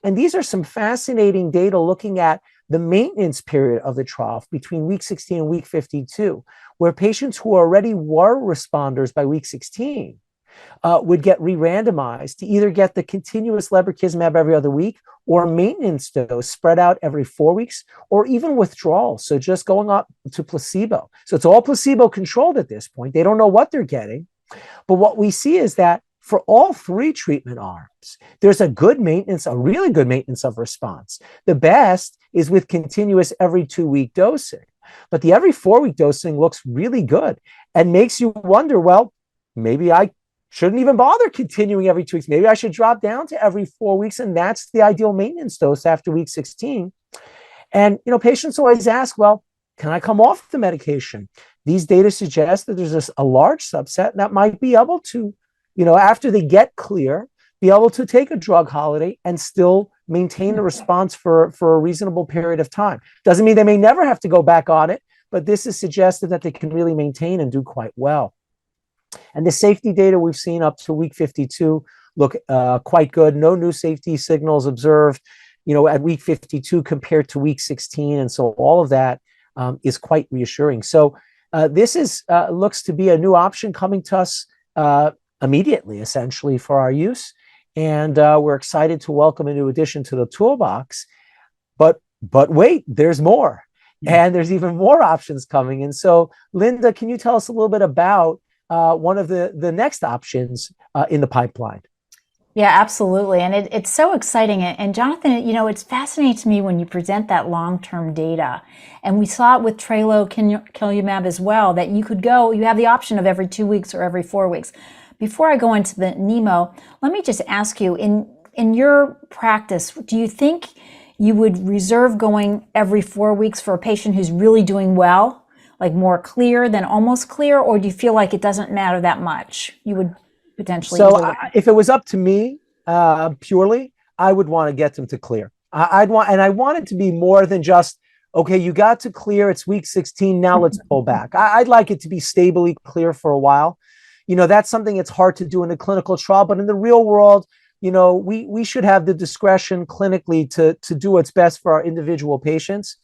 And these are some fascinating data looking at the maintenance period of the trial between week 16 and week 52, where patients who already were responders by week 16 would get re-randomized to either get the continuous lebrikizumab every other week or maintenance dose spread out every 4 weeks, or even withdrawal. So just going up to placebo. So it's all placebo controlled at this point. They don't know what they're getting. But what we see is that for all 3 treatment arms, there's a really good maintenance of response. The best is with continuous every 2-week dosing. But the every 4-week dosing looks really good and makes you wonder, well, maybe I shouldn't even bother continuing every 2 weeks. Maybe I should drop down to every 4 weeks, and that's the ideal maintenance dose after week 16. And, patients always ask, well, can I come off the medication? These data suggest that there's a large subset that might be able to, after they get clear, be able to take a drug holiday and still maintain the response for a reasonable period of time. Doesn't mean they may never have to go back on it, but this is suggestive that they can really maintain and do quite well. And the safety data we've seen up to week 52 look quite good. No new safety signals observed, at week 52 compared to week 16. And so all of that is quite reassuring. So this looks to be a new option coming to us immediately, essentially, for our use. And we're excited to welcome a new addition to the toolbox. But wait, there's more. And there's even more options coming. And so, Linda, can you tell us a little bit about one of the next options in the pipeline? Yeah, absolutely. And it's so exciting. And Jonathan, it's fascinating to me when you present that long-term data. And we saw it with tralokinumab as well, that you have the option of every 2 weeks or every 4 weeks. Before I go into the Nemo, let me just ask you, in your practice, do you think you would reserve going every 4 weeks for a patient who's really doing well, like more clear than almost clear, or do you feel like it doesn't matter that much? You would potentially. So if it was up to me purely, I would want to get them to clear. I want it to be more than just, okay, you got to clear, it's week 16, now let's pull back. I'd like it to be stably clear for a while. That's something that's hard to do in a clinical trial, but in the real world, we should have the discretion clinically to do what's best for our individual patients.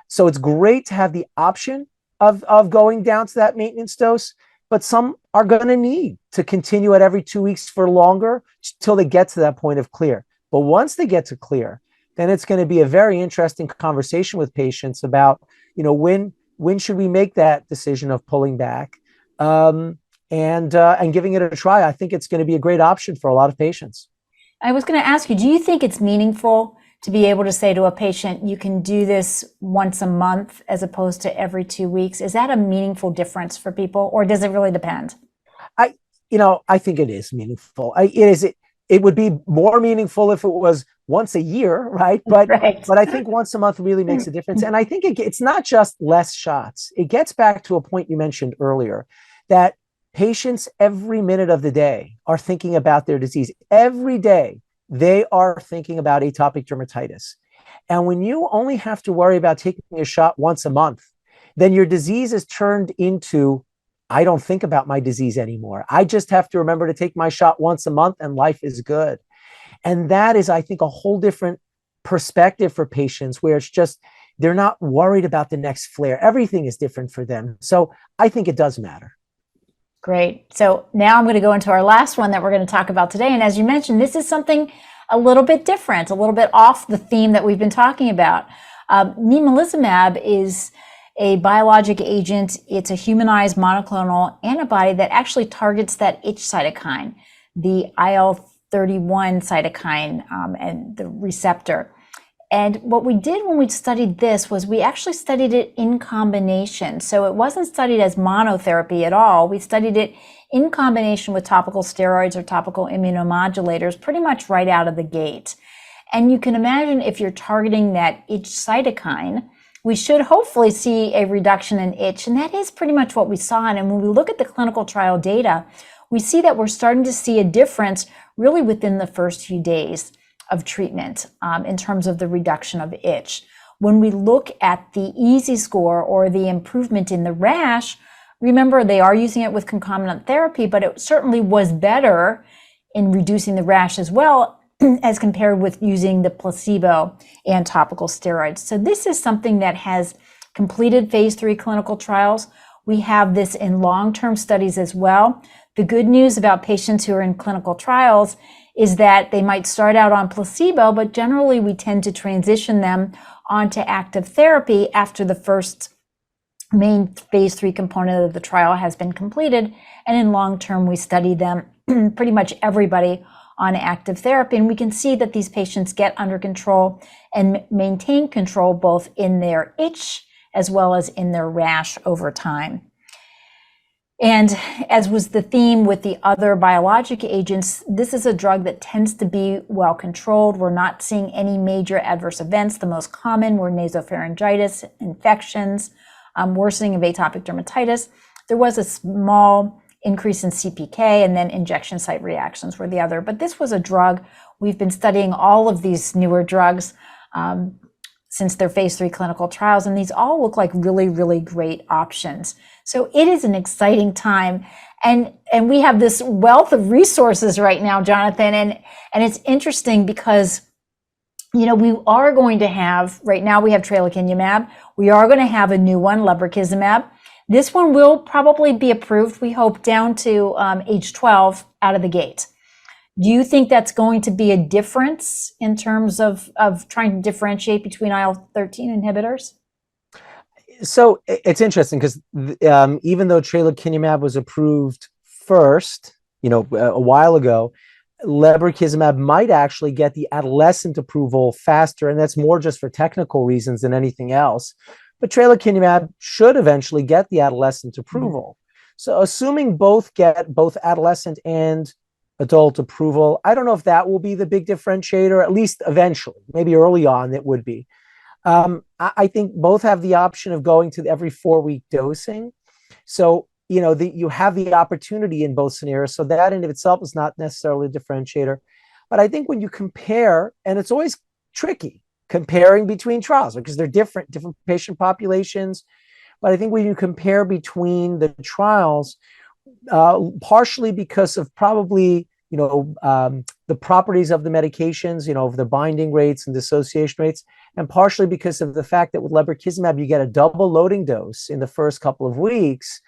So it's great to have the option of going down to that maintenance dose, but some are going to need to continue at every 2 weeks for longer till they get to that point of clear. But once they get to clear, then it's going to be a very interesting conversation with patients about, when should we make that decision of pulling back and giving it a try. I think it's going to be a great option for a lot of patients. I was going to ask you, do you think it's meaningful to be able to say to a patient, you can do this once a month as opposed to every 2 weeks? Is that a meaningful difference for people, or does it really depend? I think it is meaningful. It is. it would be more meaningful if it was once a year, right? But Right. but I think once a month really makes a difference. And I think it's not just less shots. It gets back to a point you mentioned earlier, that patients every minute of the day are thinking about their disease. Every day they are thinking about atopic dermatitis. And when you only have to worry about taking a shot once a month, then your disease is turned into, I don't think about my disease anymore. I just have to remember to take my shot once a month and life is good. And that is, I think, a whole different perspective for patients, where it's just, they're not worried about the next flare. Everything is different for them. So I think it does matter. Great. So now I'm going to go into our last one that we're going to talk about today. And as you mentioned, this is something a little bit different, a little bit off the theme that we've been talking about. Nemolizumab is a biologic agent. It's a humanized monoclonal antibody that actually targets that itch cytokine, the IL-31 cytokine, and the receptor. And what we did when we studied this was we actually studied it in combination. So it wasn't studied as monotherapy at all. We studied it in combination with topical steroids or topical immunomodulators pretty much right out of the gate. And you can imagine, if you're targeting that itch cytokine, we should hopefully see a reduction in itch. And that is pretty much what we saw. And when we look at the clinical trial data, we see that we're starting to see a difference really within the first few days of treatment in terms of the reduction of itch. When we look at the EASI score, or the improvement in the rash, remember they are using it with concomitant therapy, but it certainly was better in reducing the rash as well as compared with using the placebo and topical steroids. So this is something that has completed phase 3 clinical trials. We have this in long-term studies as well. The good news about patients who are in clinical trials is that they might start out on placebo, but generally we tend to transition them onto active therapy after the first main phase 3 component of the trial has been completed. And in long term, we study them, pretty much everybody, on active therapy. And we can see that these patients get under control and maintain control both in their itch as well as in their rash over time. And as was the theme with the other biologic agents, this is a drug that tends to be well controlled. We're not seeing any major adverse events. The most common were nasopharyngitis, infections, worsening of atopic dermatitis. There was a small increase in CPK, and then injection site reactions were the other. But this was a drug. We've been studying all of these newer drugs since their phase 3 clinical trials, and these all look like really, really great options. So it is an exciting time. And we have this wealth of resources right now, Jonathan, and it's interesting because, you know, we are going to have, right now we have tralokinumab. We are going to have a new one, lebrikizumab. This one will probably be approved, we hope, down to age 12 out of the gate. Do you think that's going to be a difference in terms of trying to differentiate between IL-13 inhibitors? So it's interesting because even though tralokinumab was approved first, you know, a while ago, lebrikizumab might actually get the adolescent approval faster, and that's more just for technical reasons than anything else. But tralokinumab should eventually get the adolescent approval. So assuming both get both adolescent and adult approval, I don't know if that will be the big differentiator, at least eventually. Maybe early on it would be. I think both have the option of going to every 4-week dosing. So, you know, you have the opportunity in both scenarios. So that in of itself is not necessarily a differentiator. But I think when you compare, and it's always tricky comparing between trials because they're different patient populations. But I think when you compare between the trials, partially because of probably, you know, the properties of the medications, you know, of the binding rates and dissociation rates, and partially because of the fact that with lebrikizumab, you get a double loading dose in the first couple of weeks,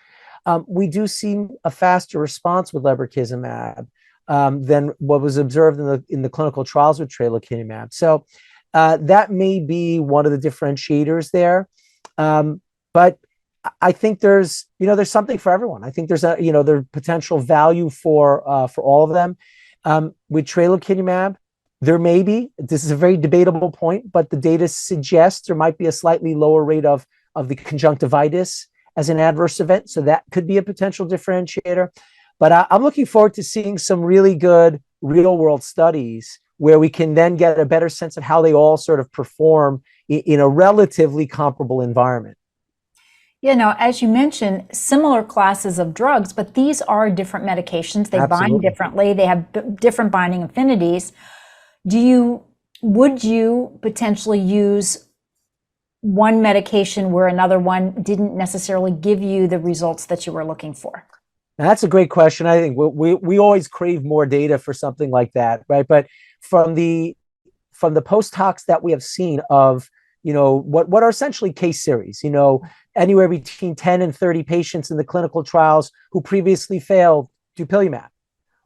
we do see a faster response with lebrikizumab than what was observed in the clinical trials with tralokinumab. So that may be one of the differentiators there. But I think there's something for everyone. I think there's there's potential value for all of them. With tralokinumab, there may be, this is a very debatable point, but the data suggests there might be a slightly lower rate of the conjunctivitis as an adverse event. So that could be a potential differentiator. But I'm looking forward to seeing some really good real world studies where we can then get a better sense of how they all sort of perform in a relatively comparable environment. You know, as you mentioned, similar classes of drugs, but these are different medications. They Absolutely. bind differently. They have different binding affinities. Would you potentially use one medication where another one didn't necessarily give you the results that you were looking for? That's a great question. I think we always crave more data for something like that, right? But from the post hocs that we have seen of, what are essentially case series, anywhere between 10 and 30 patients in the clinical trials who previously failed dupilumab.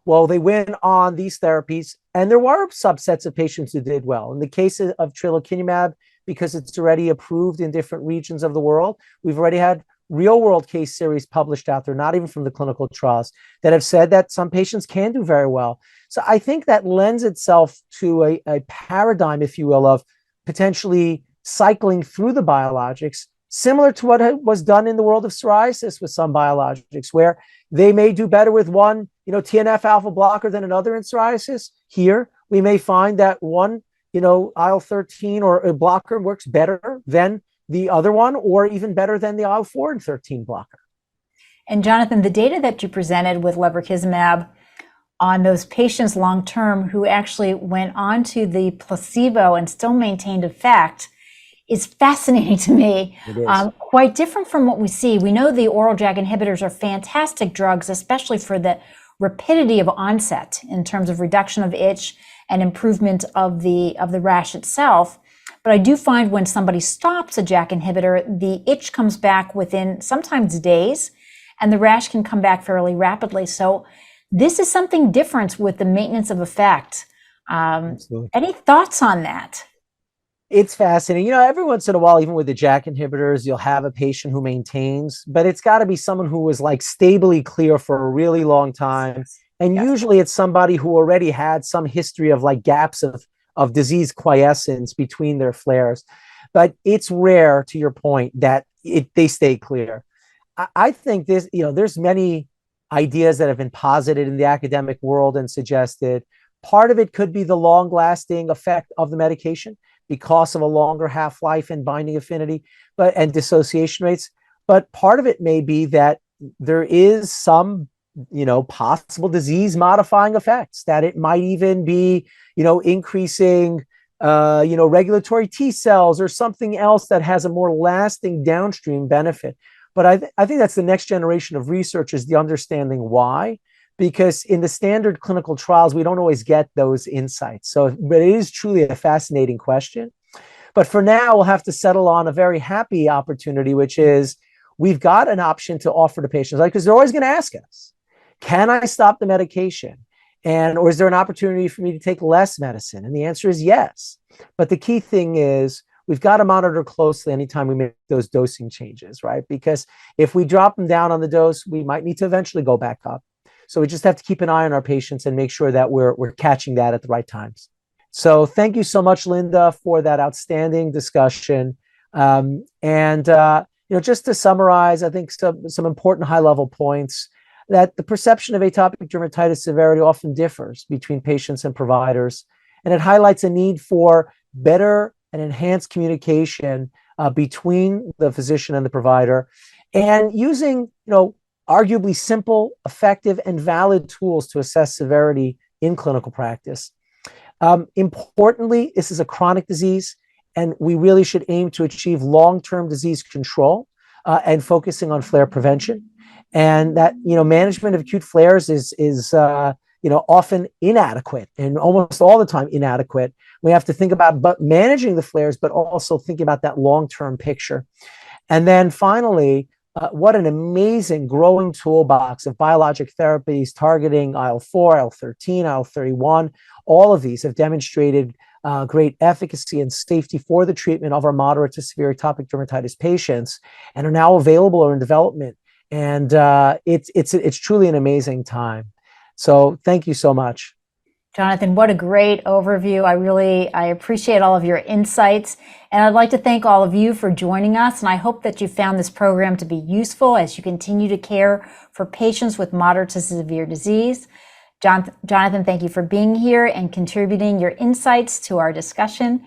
Well, they went on these therapies, and there were subsets of patients who did well. In the case of tralokinumab, because it's already approved in different regions of the world, we've already had real world case series published out there, not even from the clinical trials, that have said that some patients can do very well. So I think that lends itself to a paradigm, if you will, of potentially cycling through the biologics, similar to what was done in the world of psoriasis with some biologics, where they may do better with one, TNF alpha blocker than another in psoriasis. Here, we may find that one, IL-13 or a blocker works better than the other one, or even better than the IL-4 and 13 blocker. And Jonathan, the data that you presented with lebrikizumab on those patients long-term who actually went on to the placebo and still maintained effect is fascinating to me. It is. Quite different from what we see. We know the oral JAK inhibitors are fantastic drugs, especially for the rapidity of onset in terms of reduction of itch and improvement of the rash itself. But I do find when somebody stops a JAK inhibitor, the itch comes back within sometimes days, and the rash can come back fairly rapidly. So this is something different with the maintenance of effect. Any thoughts on that? It's fascinating. Every once in a while, even with the JAK inhibitors, you'll have a patient who maintains, but it's got to be someone who was like stably clear for a really long time. And usually it's somebody who already had some history of like gaps of disease quiescence between their flares. But it's rare, to your point, that they stay clear. I think there's many ideas that have been posited in the academic world and suggested. Part of it could be the long-lasting effect of the medication because of a longer half-life and binding affinity, and dissociation rates. But part of it may be that there is some, possible disease-modifying effects, that it might even be, increasing, regulatory T cells or something else that has a more lasting downstream benefit. But I think that's the next generation of research, is the understanding why. Because in the standard clinical trials, we don't always get those insights. But it is truly a fascinating question. But for now, we'll have to settle on a very happy opportunity, which is we've got an option to offer to patients, because they're always going to ask us, can I stop the medication? Or is there an opportunity for me to take less medicine? And the answer is yes. But the key thing is we've got to monitor closely anytime we make those dosing changes, right? Because if we drop them down on the dose, we might need to eventually go back up. So we just have to keep an eye on our patients and make sure that we're catching that at the right times. So thank you so much, Linda, for that outstanding discussion. Just to summarize, I think some important high-level points, that the perception of atopic dermatitis severity often differs between patients and providers, and it highlights a need for better and enhanced communication between the physician and the provider, and using, arguably simple, effective, and valid tools to assess severity in clinical practice. Importantly, this is a chronic disease, and we really should aim to achieve long-term disease control and focusing on flare prevention. And that, management of acute flares is often inadequate, and almost all the time inadequate. We have to think about managing the flares, but also thinking about that long-term picture. And then finally, what an amazing growing toolbox of biologic therapies targeting IL-4, IL-13, IL-31. All of these have demonstrated great efficacy and safety for the treatment of our moderate to severe atopic dermatitis patients, and are now available or in development. And it's truly an amazing time. So thank you so much. Jonathan, what a great overview. I appreciate all of your insights. And I'd like to thank all of you for joining us. And I hope that you found this program to be useful as you continue to care for patients with moderate to severe disease. Jonathan, thank you for being here and contributing your insights to our discussion.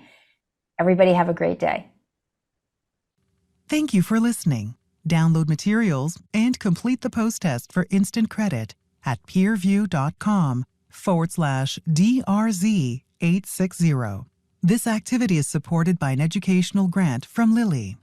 Everybody have a great day. Thank you for listening. Download materials and complete the post test for instant credit at peerview.com/DRZ860. This activity is supported by an educational grant from Lilly.